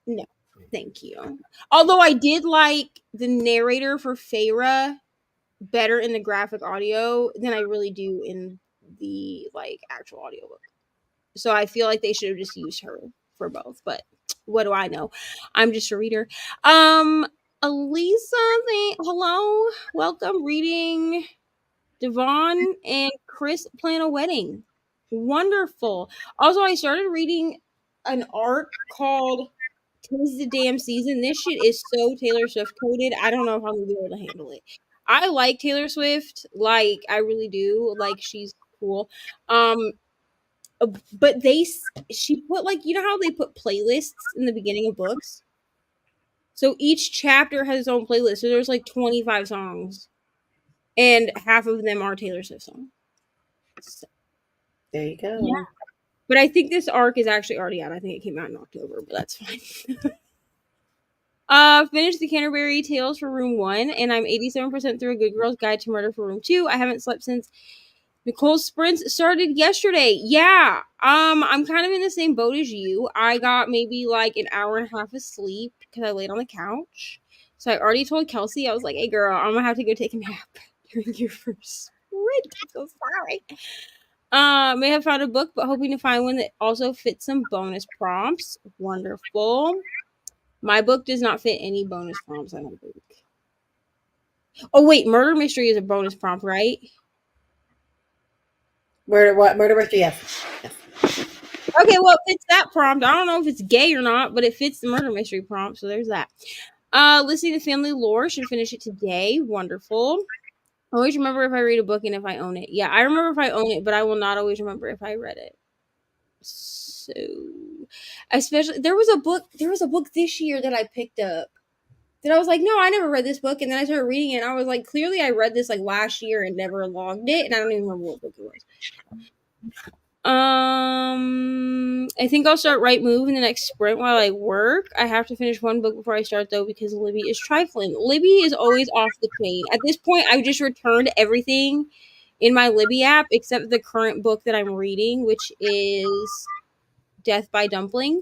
Speaker 1: No, thank you. Although I did like the narrator for Feyre better in the graphic audio than I really do in the like actual audiobook. So I feel like they should have just used her for both, but what do I know? I'm just a reader. Elisa, hello, welcome. Reading Devon and Chris plan a wedding. Wonderful. Also, I started reading an arc called "'Tis the Damn Season." This shit is so Taylor Swift coded. I don't know if I'm gonna be able to handle it. I like Taylor Swift, like I really do. Like she's cool. but she put like, you know how they put playlists in the beginning of books? So each chapter has its own playlist. So there's like 25 songs, and half of them are Taylor Swift songs. So,
Speaker 2: There you go.
Speaker 1: yeah. But I think this arc is actually already out. I think it came out in October, but that's fine. Finished the Canterbury Tales for Room 1, and I'm 87% through A Good Girl's Guide to Murder for Room 2. I haven't slept since Nicole's sprints started yesterday. Yeah. I'm kind of in the same boat as you. I got maybe like an hour and a half of sleep because I laid on the couch. So I already told Kelsey, I was like, hey girl, I'm gonna have to go take a nap during your first sprint. I'm so sorry. May have found a book, but hoping to find one that also fits some bonus prompts. Wonderful. My book does not fit any bonus prompts, I don't think. Oh wait, murder mystery is a bonus prompt, right?
Speaker 2: Murder mystery? Yes.
Speaker 1: Okay, well, it fits that prompt. I don't know if it's gay or not, but it fits the murder mystery prompt, so there's that. Listening to family lore, should finish it today. Wonderful. Always remember if I read a book and if I own it. Yeah, I remember if I own it, but I will not always remember if I read it. So, especially there was a book this year that I picked up that I was like, no, I never read this book, and then I started reading it, and I was like, clearly I read this like last year and never logged it, and I don't even remember what book it was. I think I'll start Right Move in the next sprint while I work. I have to finish one book before I start though because Libby is trifling. Libby is always off the chain. At this point, I've just returned everything in my Libby app except the current book that I'm reading, which is Death by Dumpling.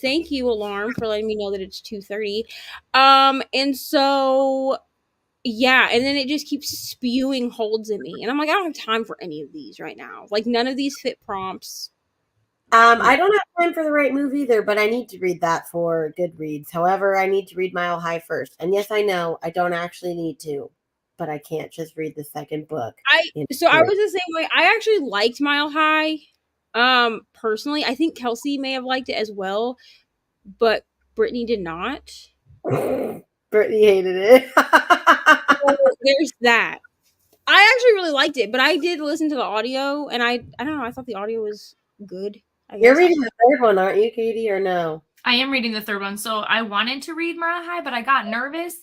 Speaker 1: Thank you, Alarm, for letting me know that it's 2:30. And so yeah, and then it just keeps spewing holds at me. And I'm like, I don't have time for any of these right now. Like, none of these fit prompts.
Speaker 2: I don't have time for The Right Move either, but I need to read that for Goodreads. However, I need to read Mile High first. And yes, I know I don't actually need to, but I can't just read the second book.
Speaker 1: I was the same way. I actually liked Mile High. Personally, I think Kelsey may have liked it as well, but Brittany did not.
Speaker 2: Brittany hated it.
Speaker 1: So there's that. I actually really liked it, but I did listen to the audio, and I don't know. I thought the audio was good.
Speaker 2: You're reading the third one, aren't you, Katie, or no?
Speaker 3: I am reading the third one. So I wanted to read Mile High, but I got nervous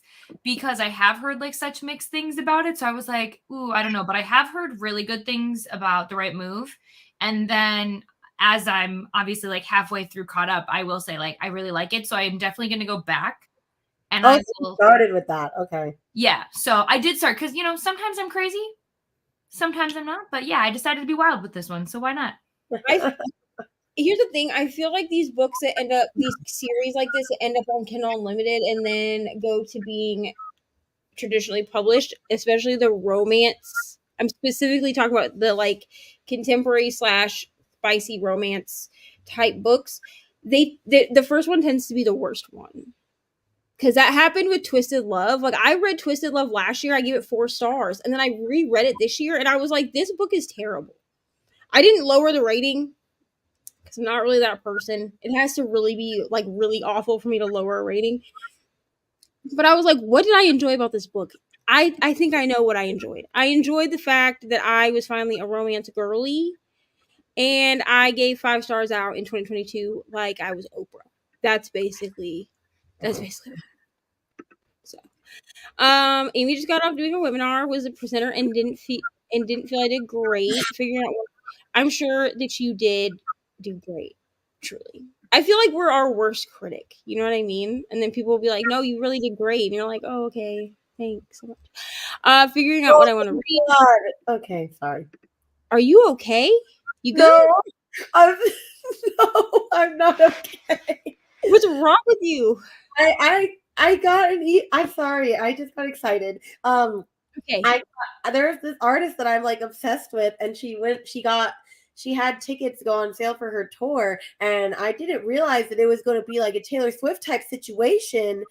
Speaker 3: because I have heard like such mixed things about it. So I was like, ooh, I don't know. But I have heard really good things about The Right Move. And then as I'm obviously like halfway through caught up, I will say like I really like it. So I'm definitely going to go back. And I
Speaker 2: started with that. Okay.
Speaker 3: Yeah. So I did start because, sometimes I'm crazy. Sometimes I'm not. But yeah, I decided to be wild with this one. So why not?
Speaker 1: Here's the thing. I feel like these books that end up, these series like this, end up on Kindle Unlimited and then go to being traditionally published, especially the romance. I'm specifically talking about the like contemporary / spicy romance type books. The first one tends to be the worst one. Because that happened with Twisted Love. Like, I read Twisted Love last year. I gave it 4 stars. And then I reread it this year. And I was like, this book is terrible. I didn't lower the rating. Because I'm not really that person. It has to really be, like, really awful for me to lower a rating. But I was like, what did I enjoy about this book? I think I know what I enjoyed. I enjoyed the fact that I was finally a romance girly. And I gave 5 stars out in 2022 like I was Oprah. That's basically so. Amy just got off doing a webinar, was a presenter, and didn't feel I did great. Figuring out I'm sure that you did do great. Truly. I feel like we're our worst critic. You know what I mean? And then people will be like, no, you really did great. And you're like, oh, okay. Thanks so much. Figuring out what I want to read.
Speaker 2: God. Okay, sorry.
Speaker 1: Are you okay? You good?
Speaker 2: No, I'm not okay.
Speaker 1: What's wrong with you?
Speaker 2: I got I'm sorry. I just got excited.
Speaker 1: Okay.
Speaker 2: There's this artist that I'm like obsessed with, and she had tickets go on sale for her tour, and I didn't realize that it was going to be like a Taylor Swift type situation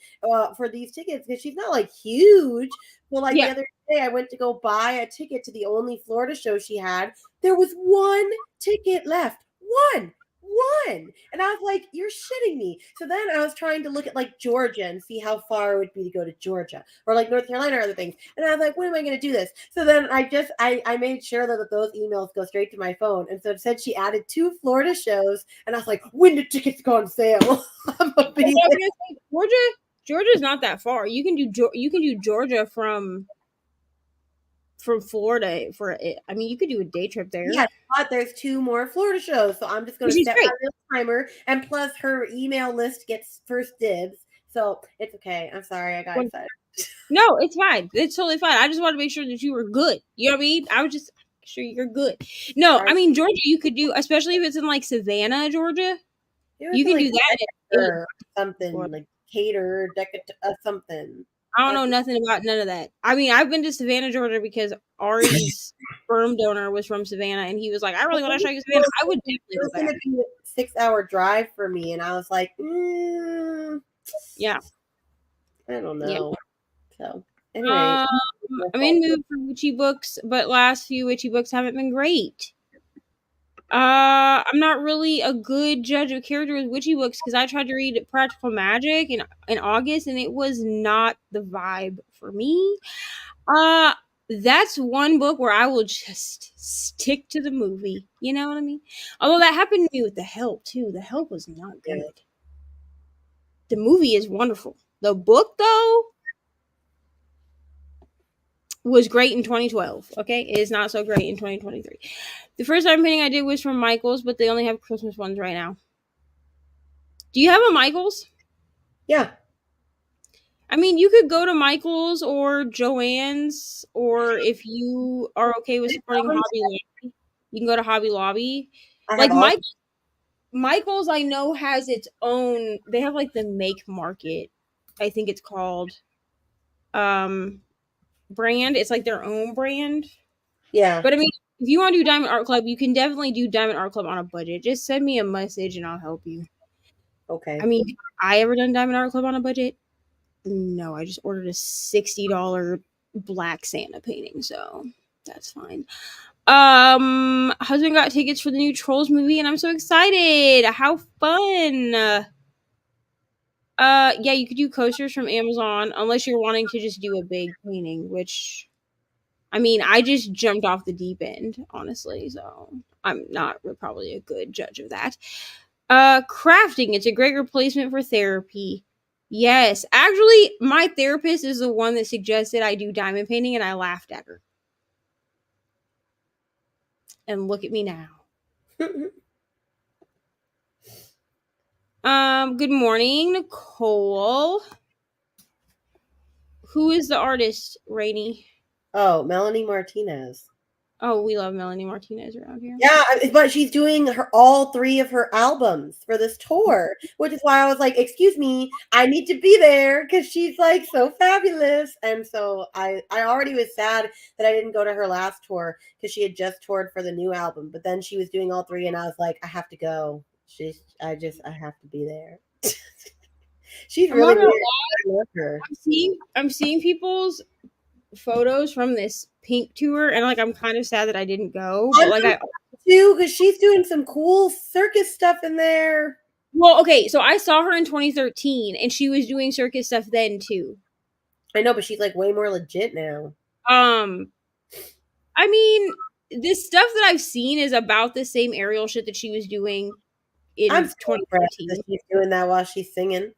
Speaker 2: for these tickets because she's not like huge. Well, like the other day, I went to go buy a ticket to the only Florida show she had. There was one ticket left. One. one. And I was like, you're shitting me. So then I was trying to look at like Georgia and see how far it would be to go to Georgia or like North Carolina or other things. And I was like, when am I going to do this? So then I made sure that those emails go straight to my phone. And so it said she added 2 Florida shows. And I was like, when do tickets go on sale? I'm gonna be there.
Speaker 1: Georgia's not that far. You can do Georgia from Florida for it. I mean, you could do a day trip there.
Speaker 2: Yeah, but there's 2 more Florida shows, so I'm just going
Speaker 1: Which
Speaker 2: to
Speaker 1: is
Speaker 2: set
Speaker 1: great.
Speaker 2: my real timer, and plus her email list gets first dibs, so it's okay. I'm sorry, I got excited.
Speaker 1: No, it's fine. It's totally fine. I just wanted to make sure that you were good. You know what I mean? I was just sure you're good. No, I mean Georgia, you could do, especially if it's in like Savannah, Georgia. You can do that
Speaker 2: or something like Cater, something.
Speaker 1: I don't know nothing about none of that. I mean, I've been to Savannah, Georgia because Ari's sperm donor was from Savannah, and he was like, "I really want to show you Savannah." I would definitely
Speaker 2: It was going to be a 6-hour drive for me, and I was like,
Speaker 1: yeah,
Speaker 2: I don't know. Yeah. So anyway,
Speaker 1: I'm in mood for witchy books, but last few witchy books haven't been great. I'm not really a good judge of character with witchy books because I tried to read Practical Magic in August and it was not the vibe for me. That's one book where I will just stick to the movie. You know what I mean? Although that happened to me with The Help too. The Help was not good. The movie is wonderful. The book though was great in 2012. Okay, it is not so great in 2023. The first time painting I did was from Michaels, but they only have Christmas ones right now. Do you have a Michaels?
Speaker 2: Yeah.
Speaker 1: I mean, you could go to Michaels or Joann's,
Speaker 2: or
Speaker 1: if you are okay with supporting Hobby Lobby, you can go to Hobby Lobby.
Speaker 2: Like
Speaker 1: Michaels, I know has its own. They have like the Make Market, I think it's called. Brand. It's like their own brand.
Speaker 2: Yeah.
Speaker 1: But I mean, if you want to do Diamond Art Club, you can definitely do Diamond Art Club on a budget. Just send me a message and I'll help you.
Speaker 2: Okay.
Speaker 1: I mean, have I ever done Diamond Art Club on a budget? No, I just ordered a $60 Black Santa painting, so that's fine. Husband got tickets for the new Trolls movie, and I'm so excited. How fun! Yeah, you could do coasters from Amazon, unless you're wanting to just do a big painting, which, I mean, I just jumped off the deep end, honestly, so I'm not probably a good judge of that. Crafting, it's a great replacement for therapy. Yes, actually, my therapist is the one that suggested I do diamond painting, and I laughed at her. And look at me now. Good morning, Nicole. Who is the artist, Rainey?
Speaker 2: Oh, Melanie Martinez.
Speaker 1: Oh, we love Melanie Martinez around here.
Speaker 2: Yeah, but she's doing all 3 of her albums for this tour, which is why I was like, excuse me, I need to be there because she's like so fabulous. And so I already was sad that I didn't go to her last tour because she had just toured for the new album, but then she was doing all 3 and I was like, I have to go. I have to be there. She's really weird. I love her.
Speaker 1: I'm seeing people's photos from this Pink tour, and like I'm kind of sad that I didn't go. But like I
Speaker 2: do because she's doing some cool circus stuff in there.
Speaker 1: Well, okay, so I saw her in 2013, and she was doing circus stuff then too.
Speaker 2: I know, but she's like way more legit now.
Speaker 1: I mean, this stuff that I've seen is about the same aerial shit that she was doing in 2013.
Speaker 2: She's doing that while she's singing.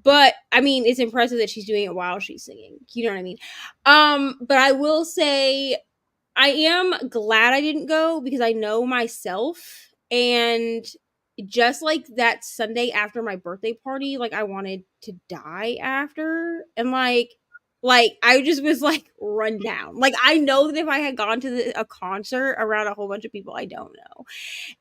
Speaker 1: But I mean, it's impressive that she's doing it while she's singing. You know what I mean? But I will say I am glad I didn't go because I know myself, and just like that Sunday after my birthday party, like I wanted to die after, and like I just was like run down. Like I know that if I had gone to a concert around a whole bunch of people I don't know,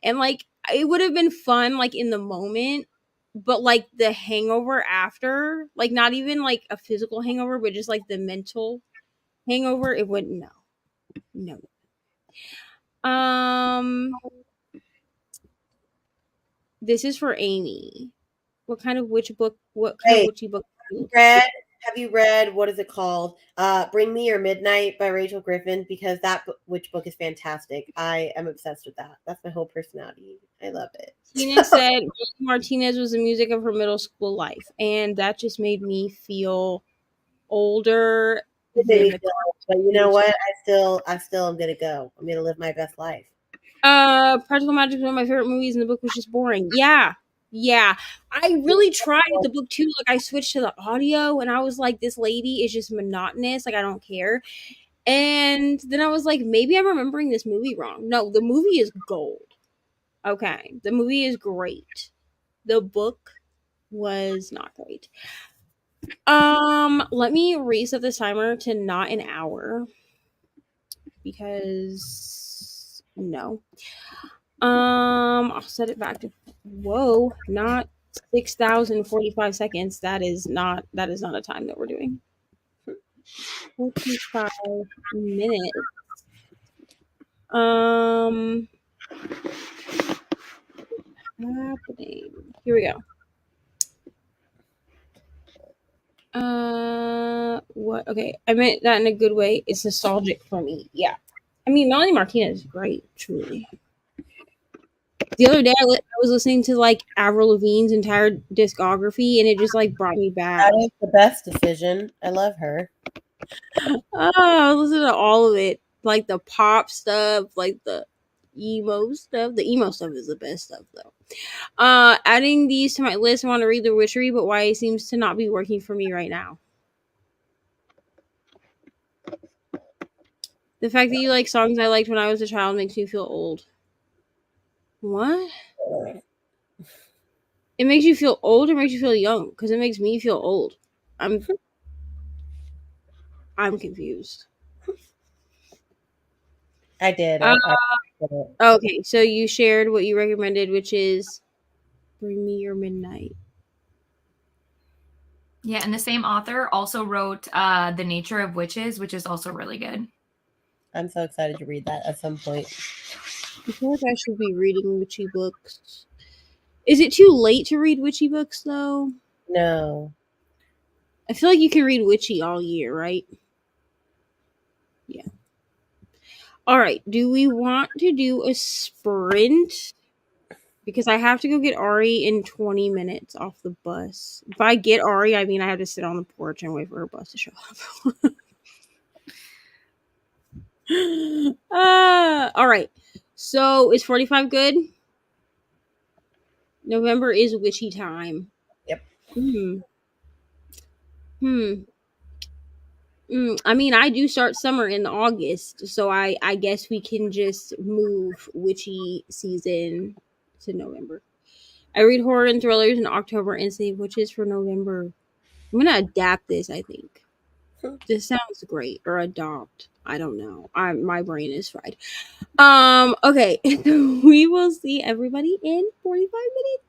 Speaker 1: and like it would have been fun like in the moment, but like the hangover after, like not even like a physical hangover, but just like the mental hangover, it wouldn't. No. This is for Amy. What kind of witchy book?
Speaker 2: Red have you read, what is it called? Bring Me Your Midnight by Rachel Griffin, because that which book is fantastic. I am obsessed with that. That's my whole personality. I love it.
Speaker 1: Tina said Martinez was the music of her middle school life, and that just made me feel older
Speaker 2: It made
Speaker 1: than
Speaker 2: me
Speaker 1: the
Speaker 2: feel, but you know what? I still am gonna go. I'm gonna live my best life.
Speaker 1: Practical Magic is one of my favorite movies, and the book was just boring. Yeah. I really tried the book too. Like, I switched to the audio, and I was like, this lady is just monotonous. Like, I don't care. And then I was like, maybe I'm remembering this movie wrong. No, the movie is gold. Okay, the movie is great. The book was not great. Let me reset this timer to not an hour because no. I'll set it back to not 6,045 seconds. That is not a time that we're doing. 45 minutes. Happening. Here we go. What? Okay, I meant that in a good way. It's nostalgic for me. Yeah. I mean, Melanie Martinez is great, truly. The other day, I was listening to like Avril Lavigne's entire discography, and it just like brought me back.
Speaker 2: That is the best decision. I love her.
Speaker 1: Oh, I listen to all of it, like the pop stuff, like the emo stuff. The emo stuff is the best stuff, though. Adding these to my list. I want to read The Witchery, but why it seems to not be working for me right now. The fact that you like songs I liked when I was a child makes me feel old. What? It makes you feel old or makes you feel young? Because it makes me feel old. I'm confused.
Speaker 2: I did.
Speaker 1: Okay, so you shared what you recommended, which is Bring Me Your Midnight.
Speaker 3: Yeah, and the same author also wrote The Nature of Witches, which is also really good.
Speaker 2: I'm so excited to read that at some point.
Speaker 1: I feel like I should be reading witchy books. Is it too late to read witchy books, though?
Speaker 2: No.
Speaker 1: I feel like you can read witchy all year, right? Yeah. All right. Do we want to do a sprint? Because I have to go get Ari in 20 minutes off the bus. If I get Ari, I mean I have to sit on the porch and wait for her bus to show up. All right. So is 45 good? November is witchy time.
Speaker 2: Yep.
Speaker 1: I mean, I do start summer in August, so I guess we can just move witchy season to November. I read horror and thrillers in October and save witches for November. I'm gonna adapt this, I think. This sounds great. Or adopt. I don't know. My brain is fried. Okay. We will see everybody in 45 minutes.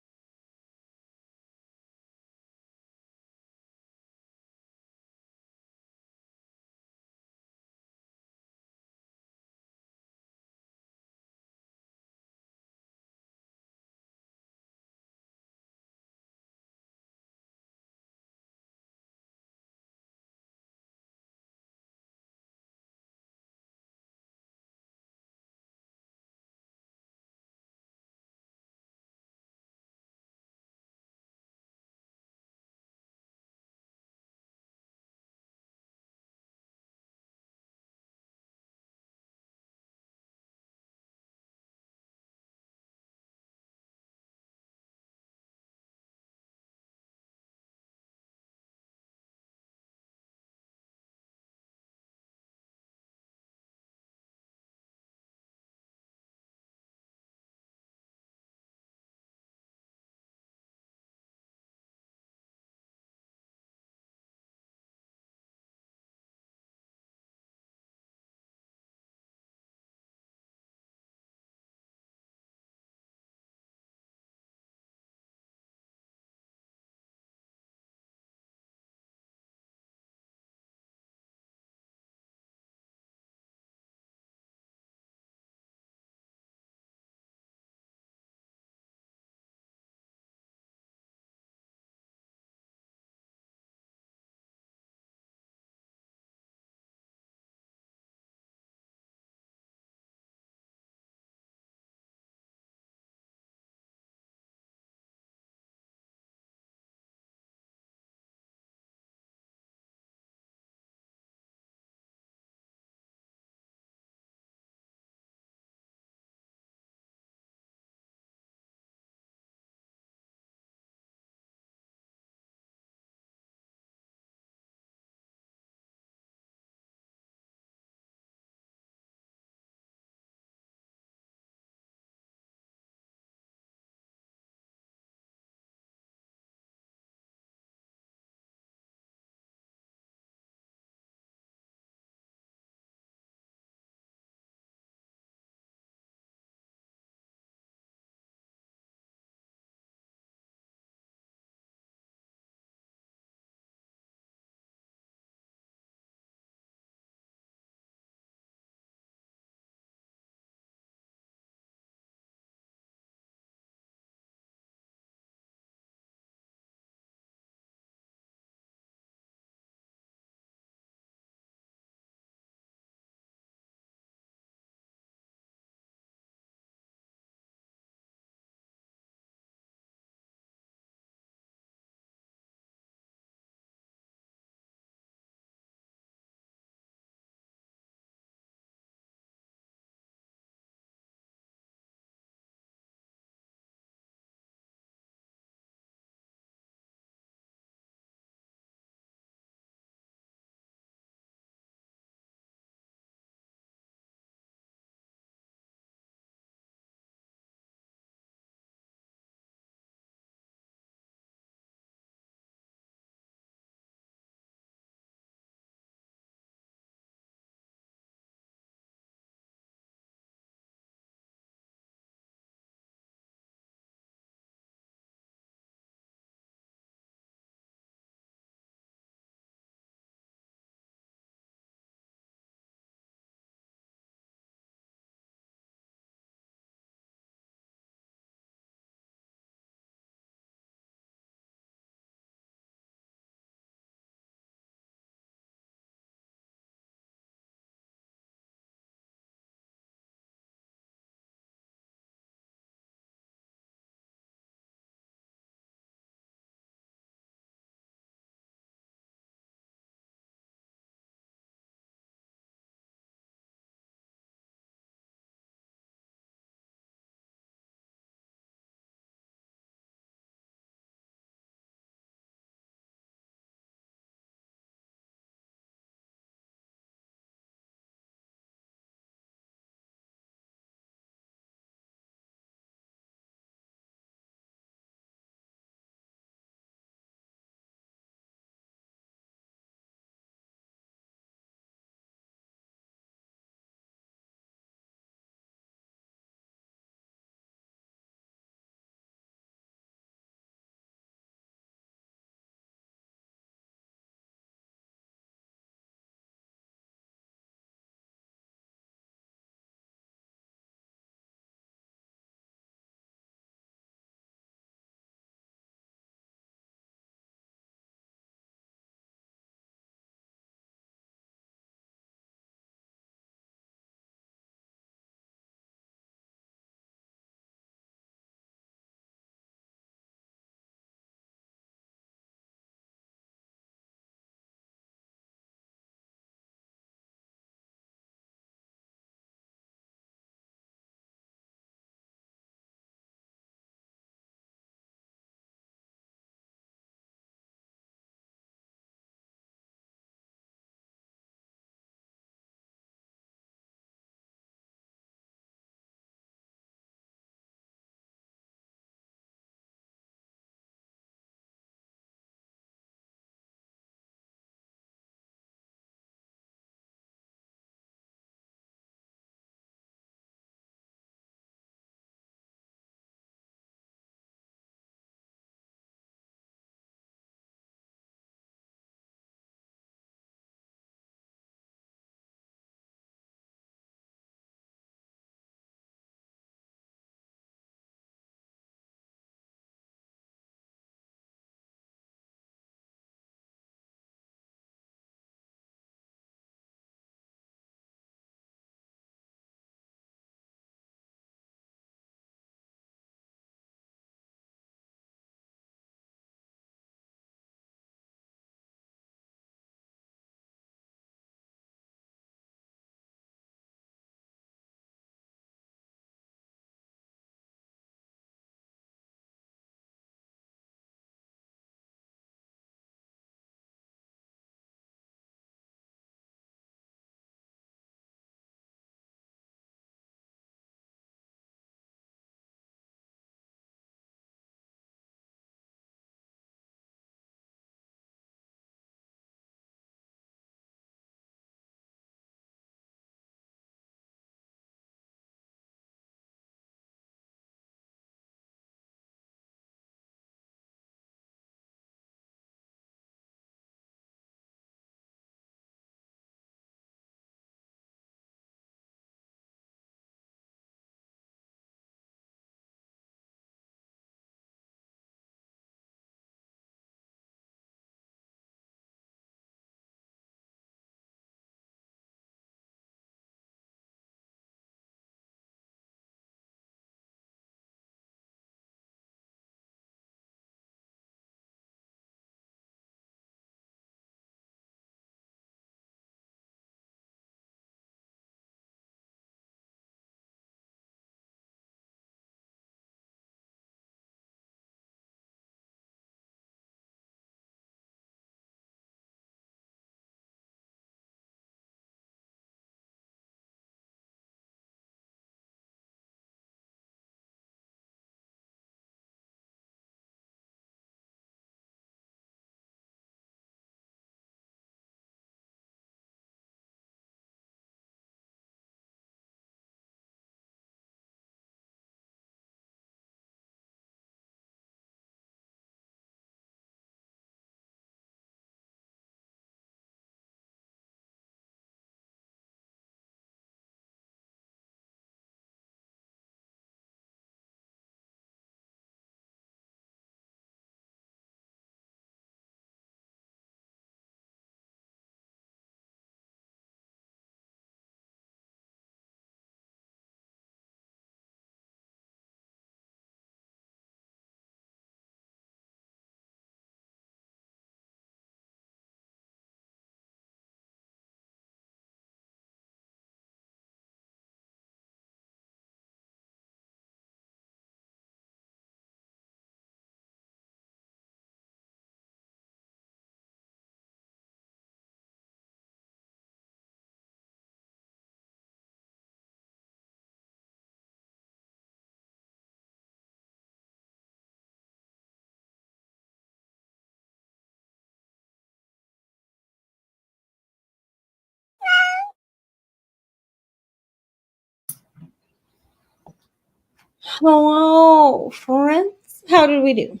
Speaker 1: Hello, friends. How did we do?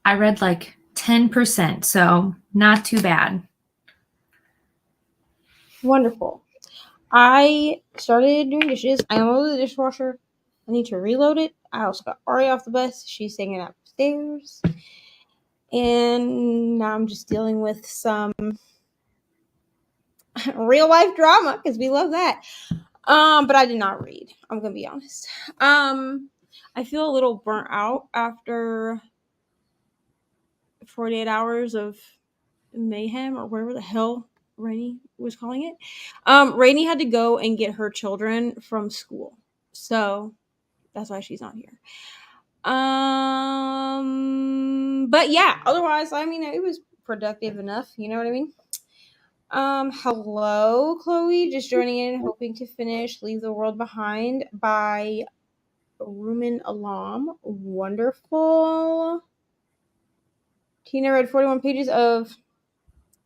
Speaker 3: I read like 10%, so not too bad.
Speaker 1: Wonderful. I started doing dishes. I unloaded the dishwasher. I need to reload it. I also got Ari off the bus. She's singing upstairs. And now I'm just dealing with some real life drama because we love that. But I did not read. I'm gonna be honest. I feel a little burnt out after 48 hours of mayhem or whatever the hell Rainy was calling it. Rainy had to go and get her children from school, so that's why she's not here. But yeah, otherwise, I mean, it was productive enough. You know what I mean? Hello, Chloe. Just joining in, hoping to finish "Leave the World Behind" by Rumen Alam. Wonderful. Tina read 41 pages of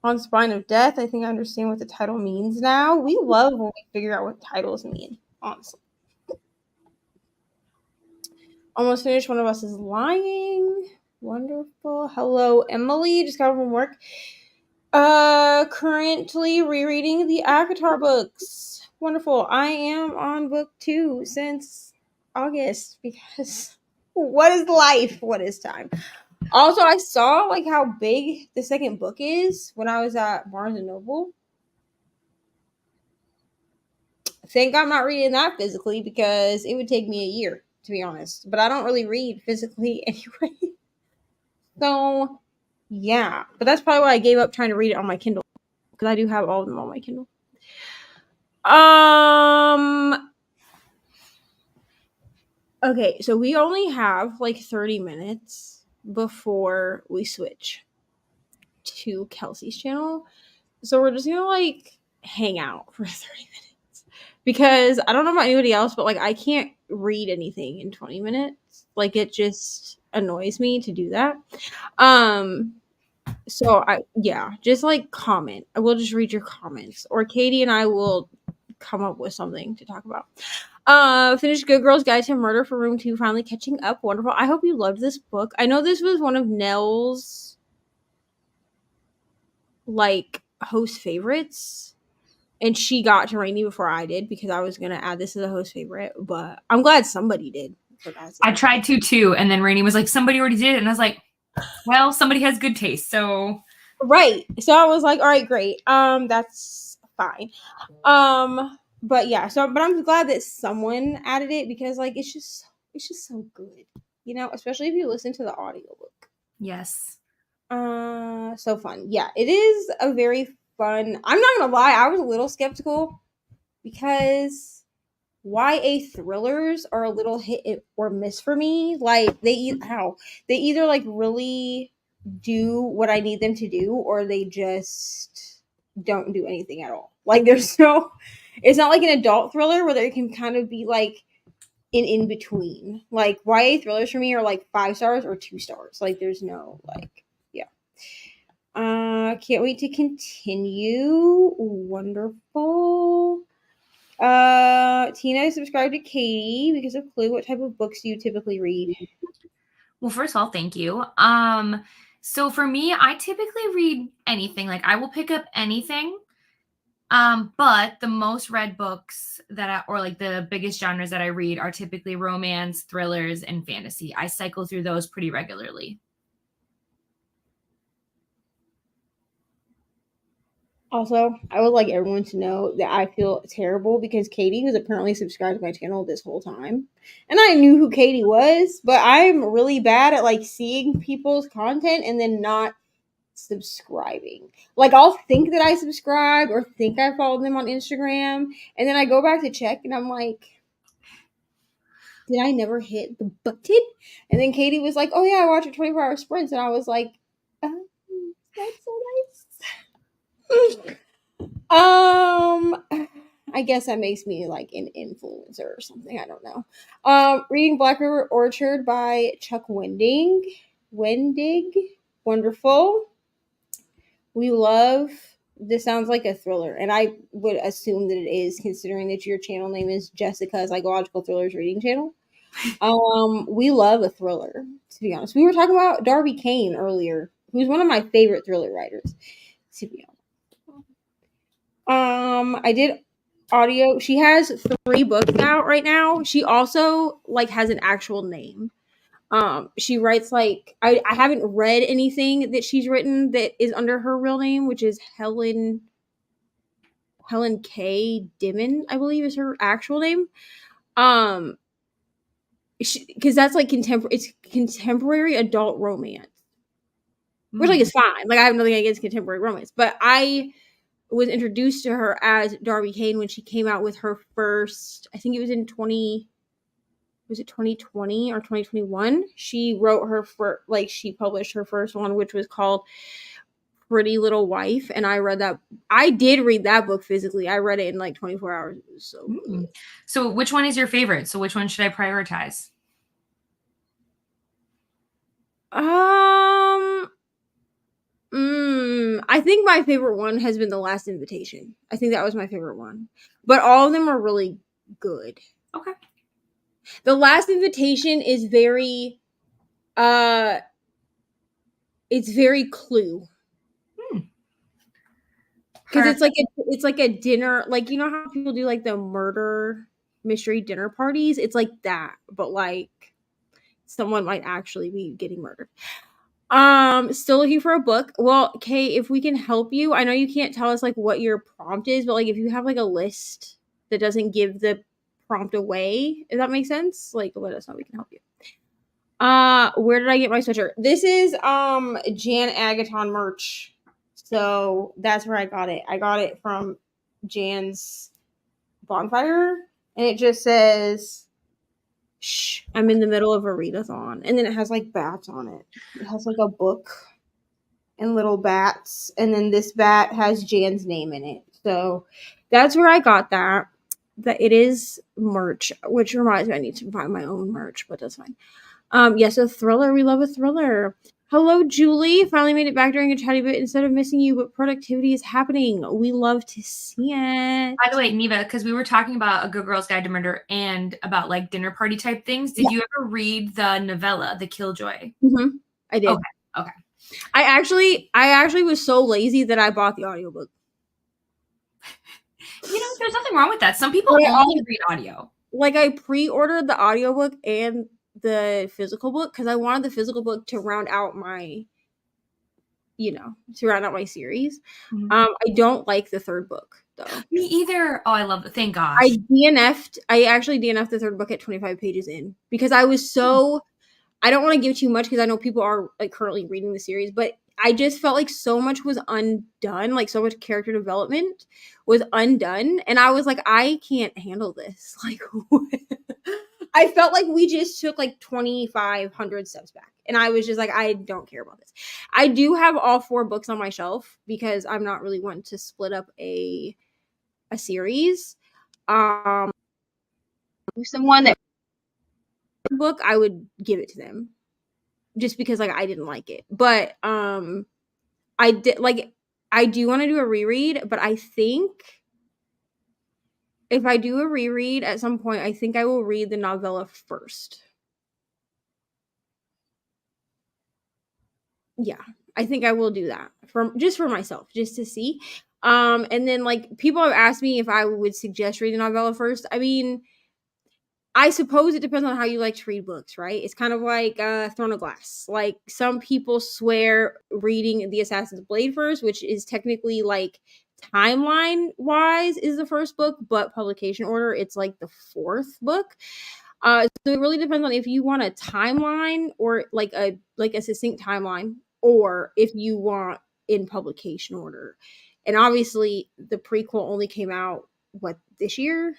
Speaker 1: On Spine of Death. I think I understand what the title means now. We love when we figure out what titles mean, honestly. Almost finished One of Us is Lying. Wonderful. Hello, Emily. Just got from work. Currently rereading the ACOTAR books. Wonderful. I am on book 2 since August because what is life? What is time? Also, I saw like how big the second book is when I was at Barnes and Noble. Think I'm not reading that physically because it would take me a year, to be honest. But I don't really read physically anyway. So, yeah. But that's probably why I gave up trying to read it on my Kindle. Because I do have all of them on my Kindle. Okay, so we only have like 30 minutes before we switch to Kelsey's channel. So we're just gonna like hang out for 30 minutes. Because I don't know about anybody else, but like I can't read anything in 20 minutes. Like it just annoys me to do that. So just like comment. I will just read your comments. Or Katie and I will come up with something to talk about. Finished Good Girls Guide to Murder for Room 2, finally catching up. Wonderful. I hope you loved this book. I know this was one of Nell's like host favorites. And she got to Rainy before I did because I was gonna add this as a host favorite, but I'm glad somebody did.
Speaker 3: I tried to too, and then Rainy was like, somebody already did it, and I was like, well, somebody has good taste, so
Speaker 1: right. So I was like, all right, great. That's fine. But yeah, but I'm glad that someone added it because like it's just so good, you know, especially if you listen to the audiobook.
Speaker 3: yes.
Speaker 1: So fun. Yeah, it is a very fun. I'm not gonna lie, I was a little skeptical because YA thrillers are a little hit or miss for me. Like they either like really do what I need them to do or they just don't do anything at all. Like there's no it's not like an adult thriller where there can kind of be like an in between. Like YA thrillers for me are like 5 stars or 2 stars. Like there's no like can't wait to continue. Wonderful. Tina subscribed to Katie because of Clue. What type of books do you typically read?
Speaker 3: Well, first of all, thank you. So for me, I typically read anything. Like I will pick up anything. But the most read books or like the biggest genres that I read are typically romance, thrillers, and fantasy. I cycle through those pretty regularly.
Speaker 1: Also, I would like everyone to know that I feel terrible because Katie was apparently subscribed to my channel this whole time. And I knew who Katie was, but I'm really bad at like seeing people's content and then not subscribing. Like I'll think that I subscribe or think I followed them on Instagram, and then I go back to check and I'm like, did I never hit the button? And then Katie was like, oh yeah, I watch a 24-hour sprints, and I was like, oh, that's so nice. I guess that makes me like an influencer or something. I don't know. Reading Black River Orchard by Chuck Wendig. Wonderful. We love This sounds like a thriller, and I would assume that it is, considering that your channel name is Jessica Psychological Thrillers Reading Channel. We love a thriller, to be honest. We were talking about Darby Kane earlier, who's one of my favorite thriller writers, to be honest. I did audio. She has 3 books out right now. She also like has an actual name. She writes like I haven't read anything that she's written that is under her real name, which is Helen K. Dimon, I believe is her actual name. Because that's like contemporary adult romance, which like is fine. Like I have nothing against contemporary romance, but I was introduced to her as Darby Kane when she came out with her first. I think it was in 2020 or 2021? She wrote her she published her first one, which was called Pretty Little Wife, and I read that. I did read that book physically. I read it in like 24 hours. It was so good.
Speaker 3: So which one is your favorite? So which one should I prioritize?
Speaker 1: I think my favorite one has been The Last Invitation. I think that was my favorite one. But all of them are really good.
Speaker 3: Okay.
Speaker 1: The Last Invitation is very it's very Clue. Because it's like a dinner, like you know how people do like the murder mystery dinner parties? It's like that, but like someone might actually be getting murdered. Still looking for a book. Well, Kay, if we can help you, I know you can't tell us like what your prompt is, but like if you have like a list that doesn't give the prompt away, if that makes sense, like let us know, we can help you. Where did I get my sweatshirt? This is Jan Agaton merch. So that's where I got it. I got it from Jan's bonfire, and it just says, "Shh, I'm in the middle of a readathon," and then it has like bats on it. It has like a book and little bats, and then this bat has Jan's name in it. So that's where I got that. That it is merch, which reminds me I need to buy my own merch, but that's fine. Yes, a thriller. We love a thriller. Hello, Julie. Finally made it back during a chatty bit instead of missing you, but productivity is happening. We love to see it.
Speaker 3: By the way, Neva, because we were talking about A Good Girl's Guide to Murder and about like dinner party type things. Did you ever read the novella, The Killjoy?
Speaker 1: Mm-hmm. I did.
Speaker 3: Okay.
Speaker 1: I actually was so lazy that I bought the audiobook.
Speaker 3: You know, there's nothing wrong with that. Some people only read audio.
Speaker 1: Like I pre-ordered the audiobook and the physical book because I wanted the physical book to round out my series. Mm-hmm. I don't like the third book though.
Speaker 3: Me either. Oh, I love it. Thank gosh.
Speaker 1: I actually DNF'd the third book at 25 pages in because I was so I don't want to give too much because I know people are like currently reading the series, but I just felt like so much was undone, like so much character development was undone, and I was like, I can't handle this. Like I felt like we just took like 2,500 steps back. And I was just like, I don't care about this. I do have all 4 books on my shelf because I'm not really wanting to split up a series. Someone that book, I would give it to them just because like I didn't like it. But I do want to do a reread, but I think if I do a reread at some point, I think I will read the novella first. Yeah, I think I will do that for myself, just to see. And then like people have asked me if I would suggest reading the novella first. I mean, I suppose it depends on how you like to read books, right? It's kind of like Throne of Glass. Like some people swear reading The Assassin's Blade first, which is technically like timeline wise is the first book, but publication order it's like the 4th book. So it really depends on if you want a timeline or like a succinct timeline, or if you want in publication order. And obviously the prequel only came out this year.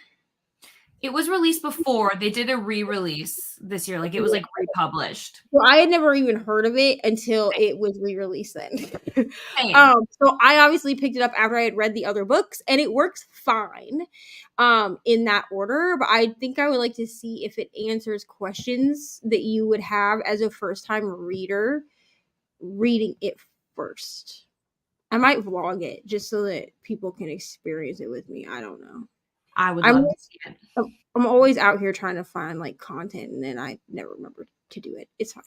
Speaker 3: It was released before. They did a re-release this year. Like it was like republished.
Speaker 1: Well, I had never even heard of it until it was re-released then. So I obviously picked it up after I had read the other books, and it works fine in that order. But I think I would like to see if it answers questions that you would have as a first-time reader reading it first. I might vlog it just so that people can experience it with me. I don't know.
Speaker 3: I would
Speaker 1: I'm
Speaker 3: love to see it.
Speaker 1: I'm always out here trying to find like content, and then I never remember to do it. It's fine.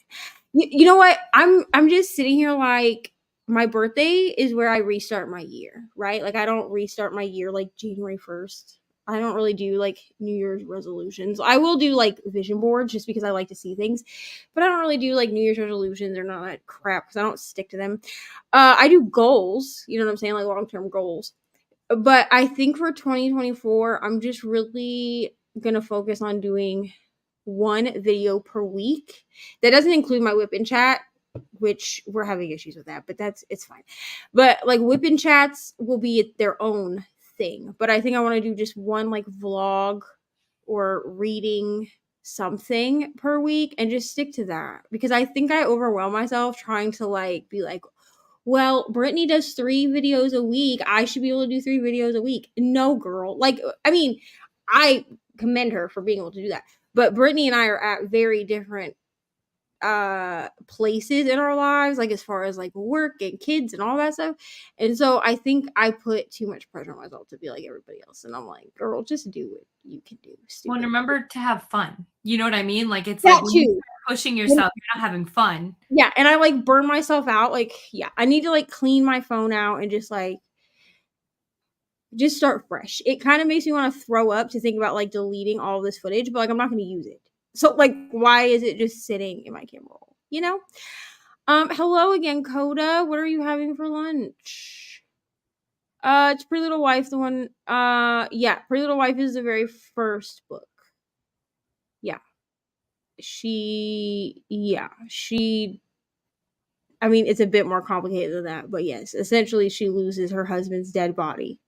Speaker 1: You know what? I'm just sitting here like my birthday is where I restart my year, right? Like I don't restart my year like January 1st. I don't really do like New Year's resolutions. I will do like vision boards just because I like to see things, but I don't really do like New Year's resolutions or none of that crap because I don't stick to them. I do goals, you know what I'm saying, like long-term goals. But I think for 2024, I'm just really gonna focus on doing one video per week. That doesn't include my whip and chat, which we're having issues with that, but it's fine. But like whip and chats will be their own thing. But I think I want to do just one like vlog or reading something per week and just stick to that because I think I overwhelm myself trying to like be like, well, Brittany does 3 videos a week. I should be able to do 3 videos a week. No, girl. Like, I mean, I commend her for being able to do that. But Brittany and I are at very different places in our lives, like as far as like work and kids and all that stuff. And so I think I put too much pressure on myself to be like everybody else. And I'm like, girl, just do what you can do.
Speaker 3: Well, and remember to have fun. You know what I mean? Like it's
Speaker 1: That
Speaker 3: like when
Speaker 1: too.
Speaker 3: you're pushing yourself, you're not having fun.
Speaker 1: Yeah, and I like burn myself out. Like, yeah, I need to like clean my phone out and just start fresh. It kind of makes me want to throw up to think about like deleting all this footage, but like I'm not going to use it. So like, why is it just sitting in my camera roll? You know? Hello again, Coda. What are you having for lunch? It's Pretty Little Wife, the one. Yeah, Pretty Little Wife is the very first book. Yeah, she. I mean, it's a bit more complicated than that, but yes, essentially, she loses her husband's dead body.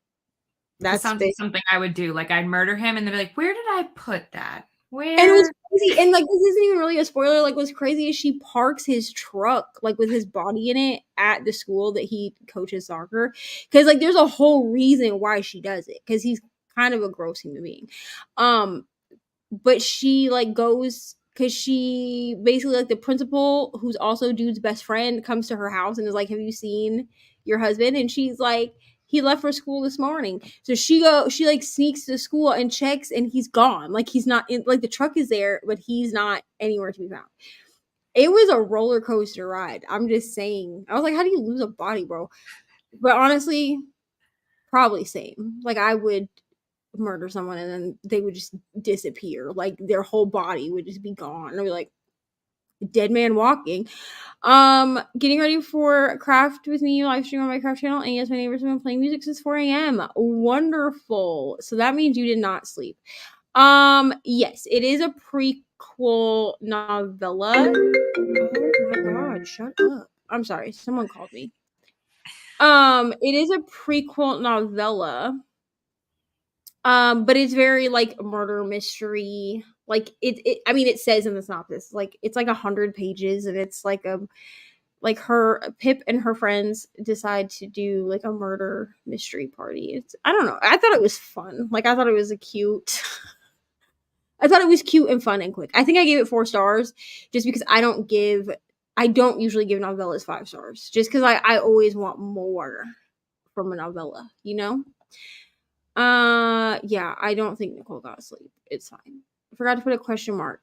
Speaker 3: That sounds like something I would do. Like I'd murder him, and they'd be like, "Where did I put that? Where?"
Speaker 1: And it was crazy. And like, this isn't even really a spoiler. Like, what's crazy is she parks his truck like with his body in it at the school that he coaches soccer. Because like, there's a whole reason why she does it. Because he's kind of a gross human being. But she like goes because she basically like the principal, who's also dude's best friend, comes to her house and is like, "Have you seen your husband?" And she's like, "He left for school this morning." So she like sneaks to school and checks, and he's gone. Like he's not in. Like the truck is there, but he's not anywhere to be found. It was a roller coaster ride. I'm just saying. I was like, "How do you lose a body, bro?" But honestly, probably same. Like I would murder someone and then they would just disappear. Like their whole body would just be gone. And I'd be like, dead man walking. Getting ready for craft with me live stream on my craft channel. And yes, my neighbors have been playing music since 4 a.m. Wonderful. So that means you did not sleep. Yes, it is a prequel novella. Oh my god, shut up. I'm sorry, someone called me. It is a prequel novella. But it's very like murder mystery. Like I mean, it says in the synopsis, like it's like 100 pages, and it's like Pip and her friends decide to do like a murder mystery party. I don't know. I thought it was fun. Like I thought it was I thought it was cute and fun and quick. I think I gave it 4 stars just because I don't usually give novellas 5 stars just because I always want more from a novella, you know? Yeah, I don't think Nicole got asleep. It's fine. I forgot to put a question mark.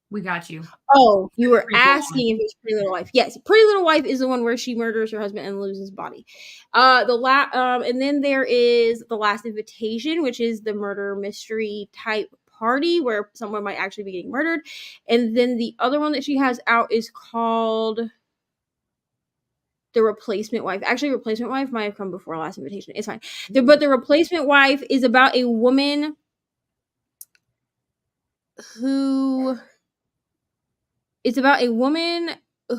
Speaker 3: We got you.
Speaker 1: Oh, you were asking if it's Pretty Little Wife. Yes, Pretty Little Wife is the one where she murders her husband and loses his body. And then there is The Last Invitation, which is the murder mystery type party where someone might actually be getting murdered. And then the other one that she has out is called The Replacement Wife. Actually, Replacement Wife might have come before Last Invitation. It's fine. But The Replacement Wife is about a woman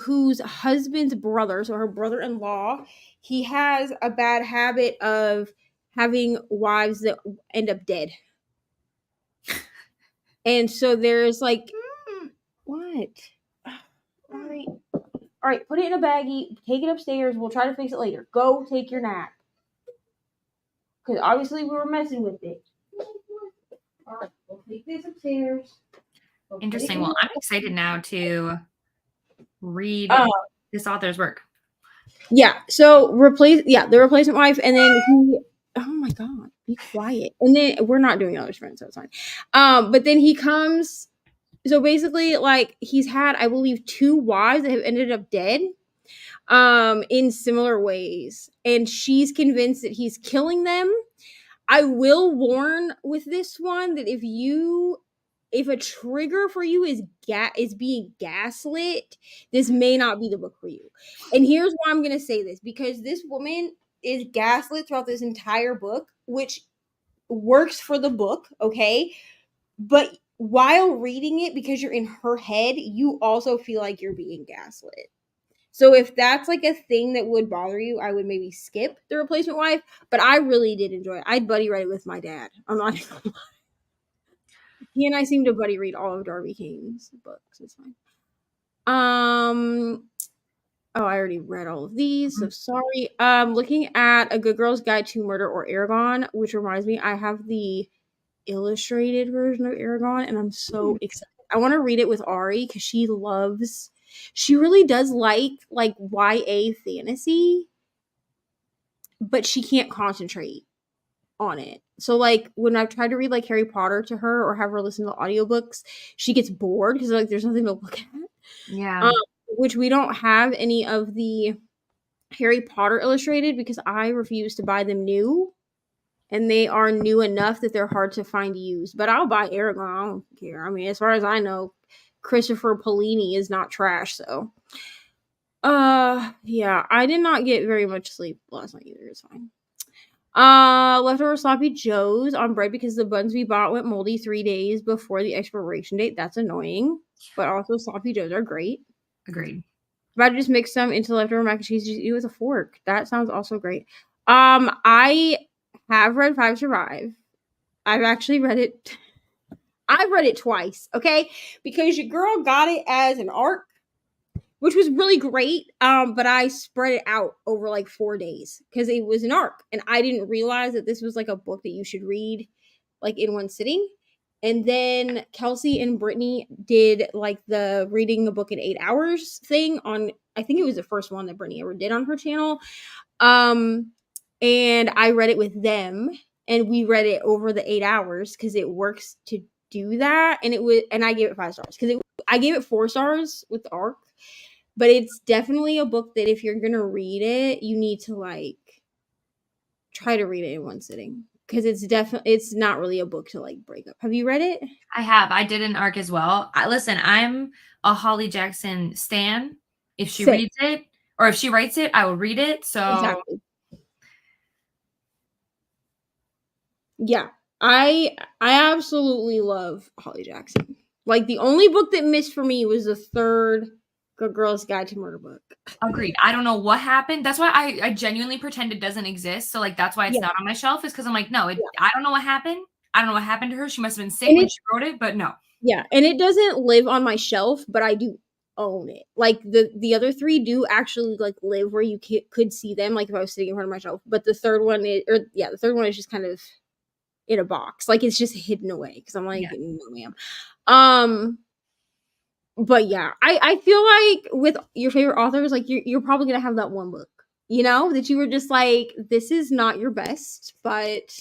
Speaker 1: whose husband's brother, so her brother-in-law, he has a bad habit of having wives that end up dead. And so there's like, what? All right, put it in a baggie, take it upstairs. We'll try to fix it later. Go take your nap. Because obviously we were messing with it. All right, we'll take this upstairs.
Speaker 3: Interesting. Well, I'm excited now to read this author's work.
Speaker 1: Yeah. So the replacement wife, and then he. Oh my god, be quiet. And then we're not doing other friends, so it's fine. But then he comes. So basically, like he's had, I believe, 2 wives that have ended up dead. In similar ways, and she's convinced that he's killing them. I will warn with this one that if a trigger for you is being gaslit, this may not be the book for you. And here's why I'm going to say this, because this woman is gaslit throughout this entire book, which works for the book, okay? But while reading it, because you're in her head, you also feel like you're being gaslit. So if that's like a thing that would bother you, I would maybe skip The Replacement Wife. But I really did enjoy it. I'd buddy read it with my dad. I'm not. He and I seem to buddy read all of Darby Kane's books. It's fine. Oh, I already read all of these, so sorry. Looking at A Good Girl's Guide to Murder or Aragon, which reminds me, I have the illustrated version of Aragon, and I'm so excited. I want to read it with Ari because she really does like YA fantasy, but she can't concentrate on it. So like when I've tried to read like Harry Potter to her or have her listen to audiobooks, she gets bored because like there's nothing to look at.
Speaker 3: Yeah.
Speaker 1: Which we don't have any of the Harry Potter illustrated because I refuse to buy them new. And they are new enough that they're hard to find used. But I'll buy Aragon. I don't care. I mean, as far as I know, Christopher Polini is not trash, so. Yeah, I did not get very much sleep last night either. It's fine. Leftover sloppy joes on bread because the buns we bought went moldy 3 days before the expiration date. That's annoying. But also sloppy joes are great.
Speaker 3: Agreed.
Speaker 1: If I just mix them into leftover mac and cheese, just eat with a fork. That sounds also great. I have read Five Survive. I've actually read it. I've read it twice, okay? Because your girl got it as an arc, which was really great. But I spread it out over like 4 days because it was an arc, and I didn't realize that this was like a book that you should read like in one sitting. And then Kelsey and Brittany did like the reading a book in 8 hours thing on, I think it was the first one that Brittany ever did on her channel. And I read it with them, and we read it over the 8 hours because it works to do that. And I gave it 5 stars because I gave it 4 stars with the arc. But it's definitely a book that if you're gonna read it, you need to like try to read it in one sitting because it's not really a book to like break up. Have you read it?
Speaker 3: I have. I did an arc as well. Listen, I'm a Holly Jackson stan. If she
Speaker 1: Same.
Speaker 3: reads it or if she writes it, I will read it. So
Speaker 1: Exactly. Yeah, I absolutely love Holly Jackson. Like the only book that missed for me was the third Good Girl's Guide to Murder book.
Speaker 3: Agreed. I don't know what happened. That's why I genuinely pretend it doesn't exist. So like that's why it's not on my shelf, is because I'm like, no, I don't know what happened. I don't know what happened to her. She must have been sick when she wrote it, but no.
Speaker 1: Yeah, and it doesn't live on my shelf, but I do own it. Like the other 3 do actually like live where you could see them, like if I was sitting in front of my shelf. But the third one the third one is just kind of in a box, like it's just hidden away because I'm like, no ma'am. But yeah, I feel like with your favorite authors, like you're probably gonna have that one book, you know, that you were just like, this is not your best, but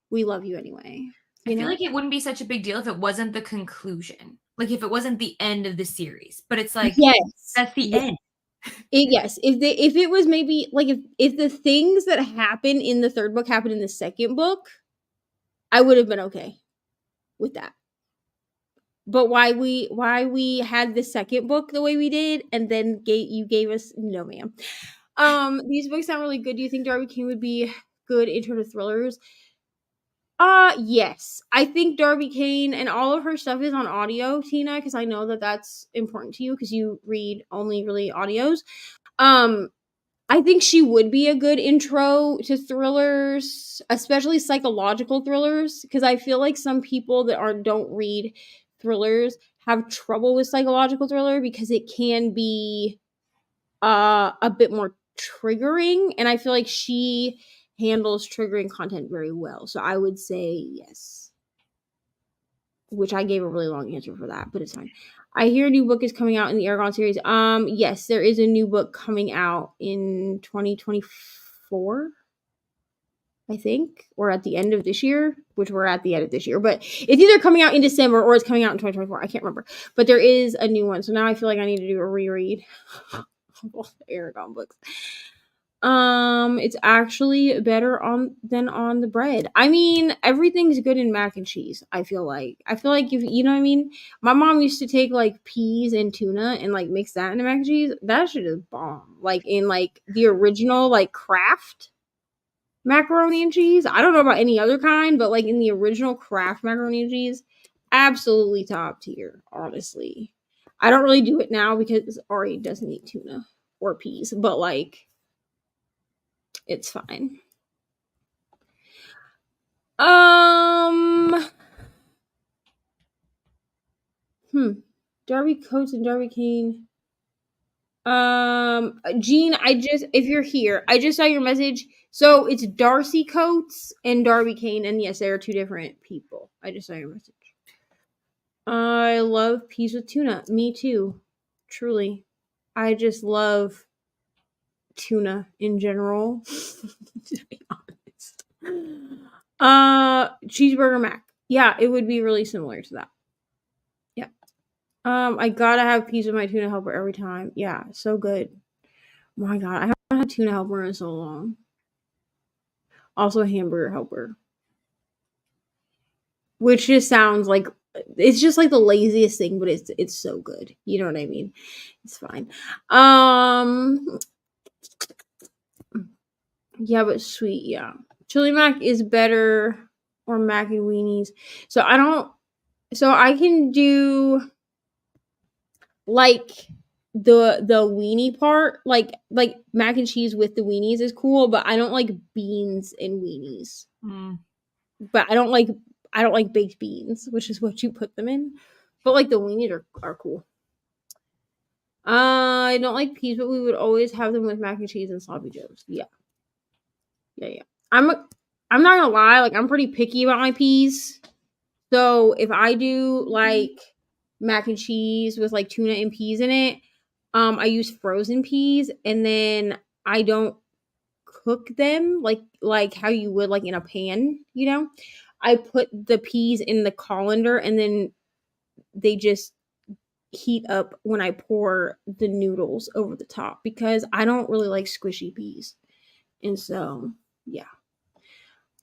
Speaker 1: we love you anyway.
Speaker 3: I feel like it wouldn't be such a big deal if it wasn't the conclusion, like if it wasn't the end of the series. But it's like,
Speaker 1: yes,
Speaker 3: that's the end.
Speaker 1: Yes, if it was maybe like if the things that happen in the third book happened in the second book, I would have been okay with that. But why we had the second book the way we did, and then you gave us no, ma'am. These books sound really good. Do you think Darby Kane would be good in terms of thrillers? Yes. I think Darby Kane and all of her stuff is on audio, Tina, because I know that that's important to you because you read only really audios. I think she would be a good intro to thrillers, especially psychological thrillers, because I feel like some people that don't read thrillers have trouble with psychological thriller because it can be a bit more triggering, and I feel like she handles triggering content very well. So I would say yes. Which I gave a really long answer for that, but it's fine. I hear a new book is coming out in the Aragon series. Yes, there is a new book coming out in 2024. I think, or at the end of this year, which we're at the end of this year, but it's either coming out in December or it's coming out in 2024. I can't remember, but there is a new one. So now I feel like I need to do a reread of all the Aragon books. It's actually better than on the bread. I mean, everything's good in mac and cheese. I feel like if you know what I mean. My mom used to take like peas and tuna and like mix that into mac and cheese. That shit is bomb. Like in like the original like Kraft macaroni and cheese. I don't know about any other kind, but like in the original Kraft macaroni and cheese, absolutely top tier. Honestly, I don't really do it now because Ari doesn't eat tuna or peas, but like. It's fine. Darby Coates and Darby Kane. Jean, if you're here, I just saw your message. So it's Darcy Coates and Darby Kane, and yes, they are two different people. I just saw your message. I love peas with tuna. Me too. Truly. I just love tuna in general. To be honest. Cheeseburger mac. Yeah, it would be really similar to that. Yeah. I gotta have peas with my tuna helper every time. Yeah, so good. My God, I haven't had tuna helper in so long. Also a hamburger helper. Which just sounds like it's just like the laziest thing, but it's so good. You know what I mean? It's fine. Yeah, but sweet, yeah. Chili mac is better, or mac and weenies. So I can do like the weenie part, like mac and cheese with the weenies is cool, but I don't like beans and weenies. But I don't like baked beans, which is what you put them in. But like the weenies are cool. I don't like peas, but we would always have them with mac and cheese and sloppy joes. Yeah. I'm not gonna lie, like I'm pretty picky about my peas. So if I do like mac and cheese with like tuna and peas in it, I use frozen peas, and then I don't cook them like how you would like in a pan, you know? I put the peas in the colander, and then they just heat up when I pour the noodles over the top, because I don't really like squishy peas. And so, yeah.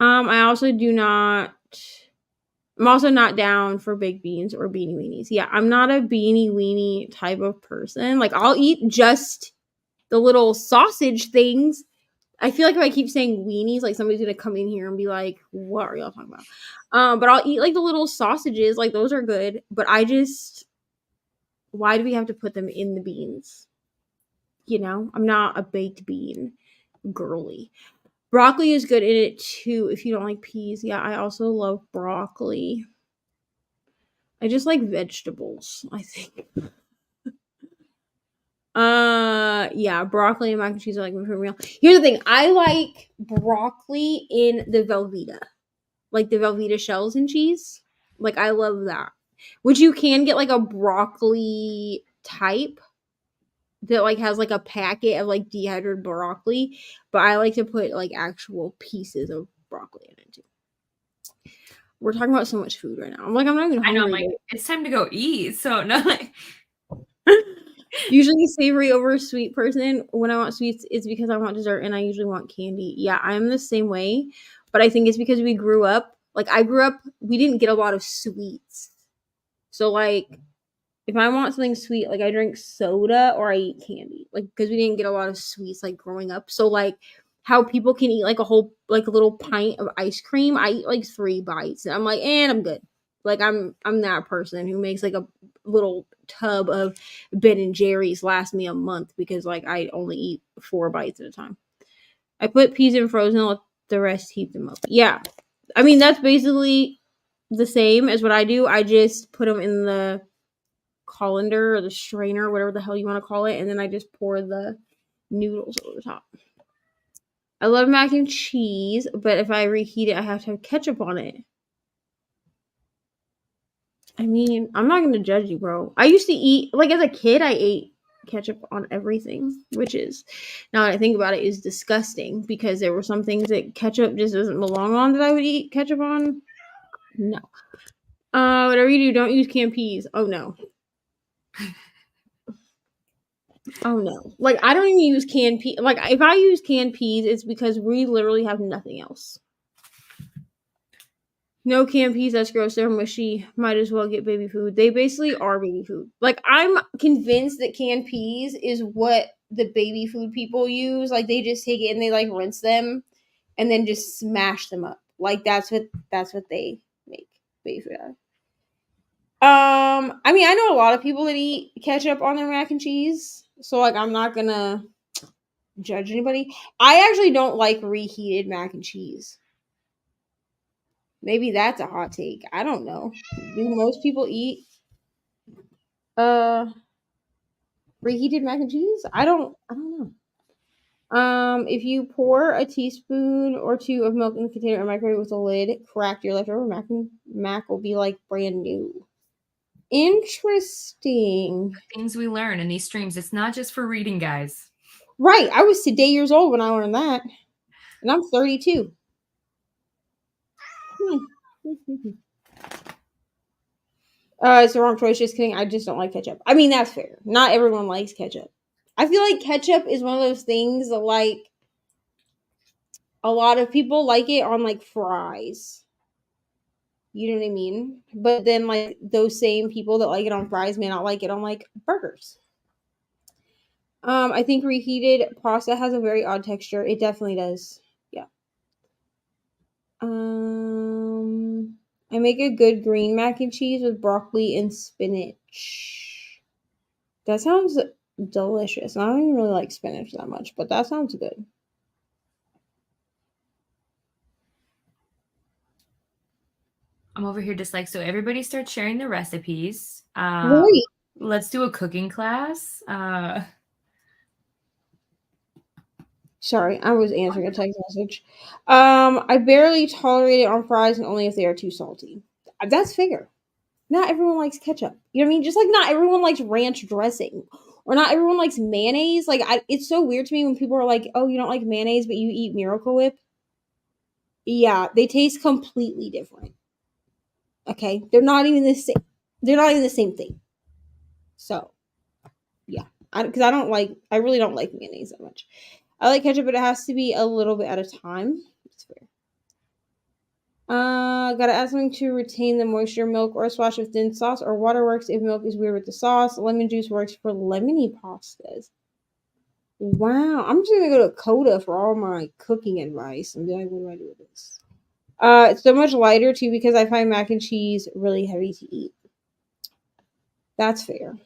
Speaker 1: I'm also not down for baked beans or beanie weenies. Yeah, I'm not a beanie weenie type of person. Like, I'll eat just the little sausage things. I feel like if I keep saying weenies, like somebody's gonna come in here and be like, what are y'all talking about? But I'll eat like the little sausages, like those are good. But why do we have to put them in the beans? You know, I'm not a baked bean girly. Broccoli is good in it too if you don't like peas. Yeah, I also love broccoli. I just like vegetables, I think. Yeah, broccoli and mac and cheese are like my favorite meal. Here's the thing, I like broccoli in the Velveeta. Like the Velveeta shells and cheese. Like, I love that. Which you can get like a broccoli type that like has like a packet of like dehydrated broccoli, but I like to put like actual pieces of broccoli in it too. We're talking about so much food right now. I'm not even hungry.
Speaker 3: I know, I'm like, it's time to go eat. So no, like
Speaker 1: usually savory over sweet person. When I want sweets, it's because I want dessert, and I usually want candy. Yeah, I'm the same way, but I think it's because we grew up. Like, we didn't get a lot of sweets. So like, if I want something sweet, like I drink soda or I eat candy, like, because we didn't get a lot of sweets like growing up. So like, how people can eat like a whole like a little pint of ice cream, I eat like 3 bites, and I'm like, and I'm good. Like, I'm that person who makes like a little tub of Ben and Jerry's last me a month, because like I only eat 4 bites at a time. I put peas in frozen, let the rest heat them up. Yeah, I mean that's basically the same as what I do. I just put them in the colander or the strainer, whatever the hell you want to call it, and then I just pour the noodles over the top. I love mac and cheese, but if I reheat it, I have to have ketchup on it. I mean, I'm not gonna judge you, bro. I used to eat like as a kid. I ate ketchup on everything, which is now that I think about it, is disgusting because there were some things that ketchup just doesn't belong on that I would eat ketchup on. No. Whatever you do, don't use canned peas. Oh no. Oh no. Like I don't even use canned peas. Like if I use canned peas, it's because we literally have nothing else. No canned peas, that's gross. They're mushy. Might as well get baby food. They basically are baby food. Like I'm convinced that canned peas is what the baby food people use. Like they just take it and they like rinse them and then just smash them up. Like that's what they make baby food out of. I mean, I know a lot of people that eat ketchup on their mac and cheese, so like I'm not gonna judge anybody. I actually don't like reheated mac and cheese. Maybe that's a hot take. I don't know. Do most people eat uh reheated mac and cheese? I don't know. If you pour a teaspoon or two of milk in the container or microwave with a lid cracked, your leftover mac will be like brand new. Interesting.
Speaker 3: Things we learn in these streams. It's not just for reading, guys.
Speaker 1: Right. I was today years old when I learned that. And I'm 32. It's the wrong choice. Just kidding. I just don't like ketchup. I mean, that's fair. Not everyone likes ketchup. I feel like ketchup is one of those things that, like, a lot of people like it on, like, fries. You know what I mean? But then, like, those same people that like it on fries may not like it on, like, burgers. I think reheated pasta has a very odd texture. It definitely does. Yeah. I make a good green mac and cheese with broccoli and spinach. That sounds delicious. I don't even really like spinach that much, but that sounds good.
Speaker 3: I'm over here just like, so everybody starts sharing the recipes.
Speaker 1: Right.
Speaker 3: Let's do a cooking class.
Speaker 1: Sorry, I was answering a text message. I barely tolerate it on fries and only if they are too salty. That's fair. Not everyone likes ketchup. You know what I mean? Just like not everyone likes ranch dressing. Or not everyone likes mayonnaise. Like it's so weird to me when people are like, "Oh, you don't like mayonnaise, but you eat Miracle Whip." Yeah, they taste completely different. Okay, they're not even the same. They're not even the same thing. So, yeah, because I really don't like mayonnaise that much. I like ketchup, but it has to be a little bit at a time. It's fair. Gotta add something to retain the moisture. Milk or a splash of thin sauce or water works if milk is weird with the sauce. Lemon juice works for lemony pastas. Wow, I'm just gonna go to Coda for all my cooking advice and be like, what do I do with this? It's so much lighter too because I find mac and cheese really heavy to eat. That's fair.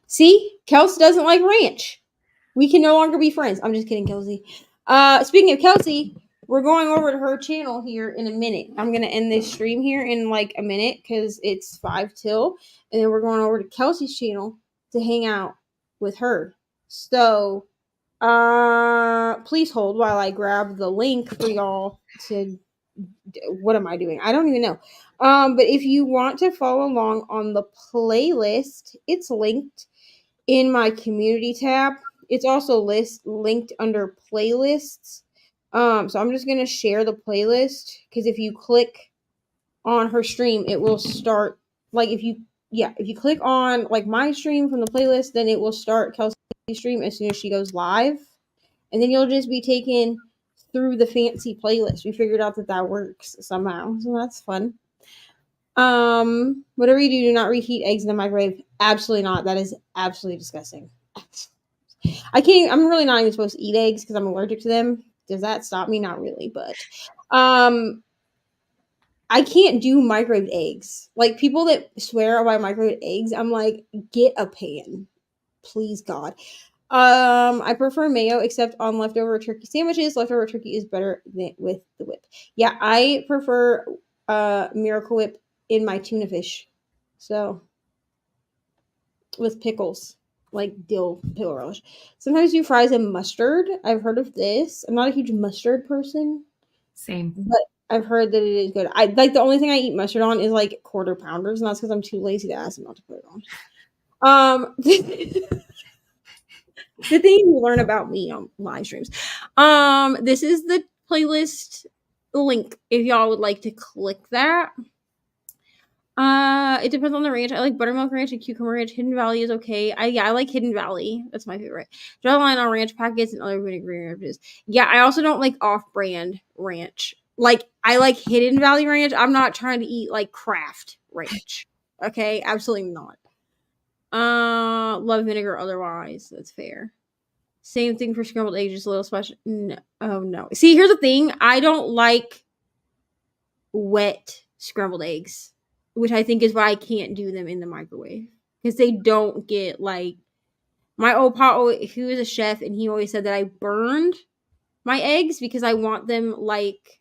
Speaker 1: See, Kelsey doesn't like ranch. We can no longer be friends. I'm just kidding, Kelsey. Speaking of Kelsey, we're going over to her channel here in a minute. I'm gonna end this stream here in like a minute because it's 5 till, and then we're going over to Kelsey's channel to hang out with her. So, please hold while I grab the link for y'all to. What am I doing? I don't even know. But if you want to follow along on the playlist, it's linked in my community tab. It's also linked under playlists. So I'm just gonna share the playlist because if you click on her stream, it will start like if you click on like my stream from the playlist, then it will start Kelsey's stream as soon as she goes live, and then you'll just be taken through the fancy playlist. We figured out that works somehow, so that's fun. Whatever you do not reheat eggs in the microwave. Absolutely not. That is absolutely disgusting. I can't. I'm really not even supposed to eat eggs because I'm allergic to them. Does that stop me? Not really, but I can't do microwaved eggs. Like people that swear by microwaved eggs, I'm like, get a pan, please God. I prefer mayo except on leftover turkey sandwiches. Leftover turkey is better with the whip. Yeah, I prefer Miracle Whip in my tuna fish. So with pickles, like dill pickle relish. Sometimes you fries and mustard. I've heard of this. I'm not a huge mustard person.
Speaker 3: Same.
Speaker 1: But I've heard that it is good. I like the only thing I eat mustard on is like quarter pounders, and that's because I'm too lazy to ask them not to put it on. The thing you learn about me on live streams. This is the playlist link if y'all would like to click that. It depends on the ranch. I like buttermilk ranch and cucumber ranch. Hidden Valley is okay. I like Hidden Valley. That's my favorite. Draw the line on ranch packets and other vinegary ranches. Yeah, I also don't like off-brand ranch. Like I like Hidden Valley ranch. I'm not trying to eat like Kraft ranch. Okay, absolutely not. Love vinegar otherwise. That's fair. Same thing for scrambled eggs, just a little special. No, oh no. See, here's the thing. I don't like wet scrambled eggs, which I think is why I can't do them in the microwave because they don't get like. My old pa, who is a chef, and he always said that I burned my eggs because I want them like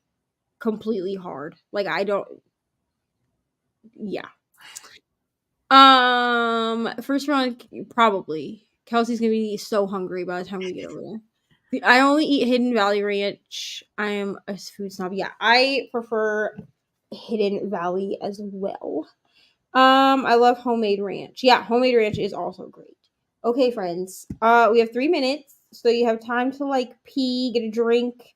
Speaker 1: completely hard. Like I don't. Yeah. First round, probably. Kelsey's gonna be so hungry by the time we get over there. I only eat Hidden Valley Ranch. I am a food snob. Yeah, I prefer Hidden Valley as well. I love homemade ranch. Yeah, homemade ranch is also great. Okay, friends. We have 3 minutes, so you have time to like pee, get a drink,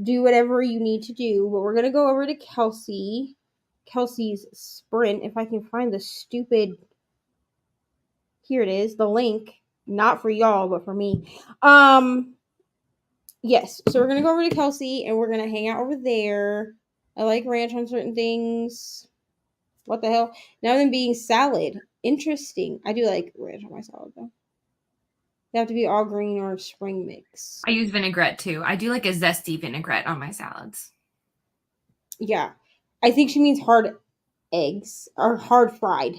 Speaker 1: do whatever you need to do. But we're gonna go over to Kelsey's sprint. If I can find the stupid. Here it is, the link. Not for y'all, but for me. Yes. So we're gonna go over to Kelsey and we're gonna hang out over there. I like ranch on certain things. What the hell? Now them being salad. Interesting. I do like ranch on my salad though. They have to be all green or spring mix.
Speaker 3: I use vinaigrette too. I do like a zesty vinaigrette on my salads.
Speaker 1: Yeah. I think she means hard eggs or hard fried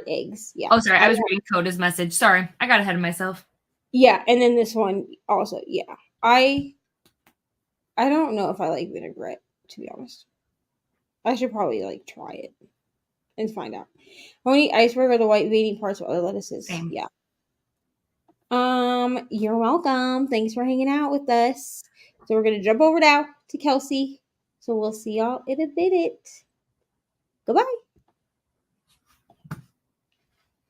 Speaker 1: eggs. Yeah.
Speaker 3: Oh, sorry. I was reading Coda's message. Sorry. I got ahead of myself.
Speaker 1: Yeah. And then this one also. Yeah. I don't know if I like vinaigrette, to be honest. I should probably like try it and find out. Only iceberg or the white veiny parts of other lettuces.
Speaker 3: Same.
Speaker 1: Yeah. You're welcome. Thanks for hanging out with us. So we're gonna jump over now to Kelsey. So we'll see y'all in a minute. Goodbye.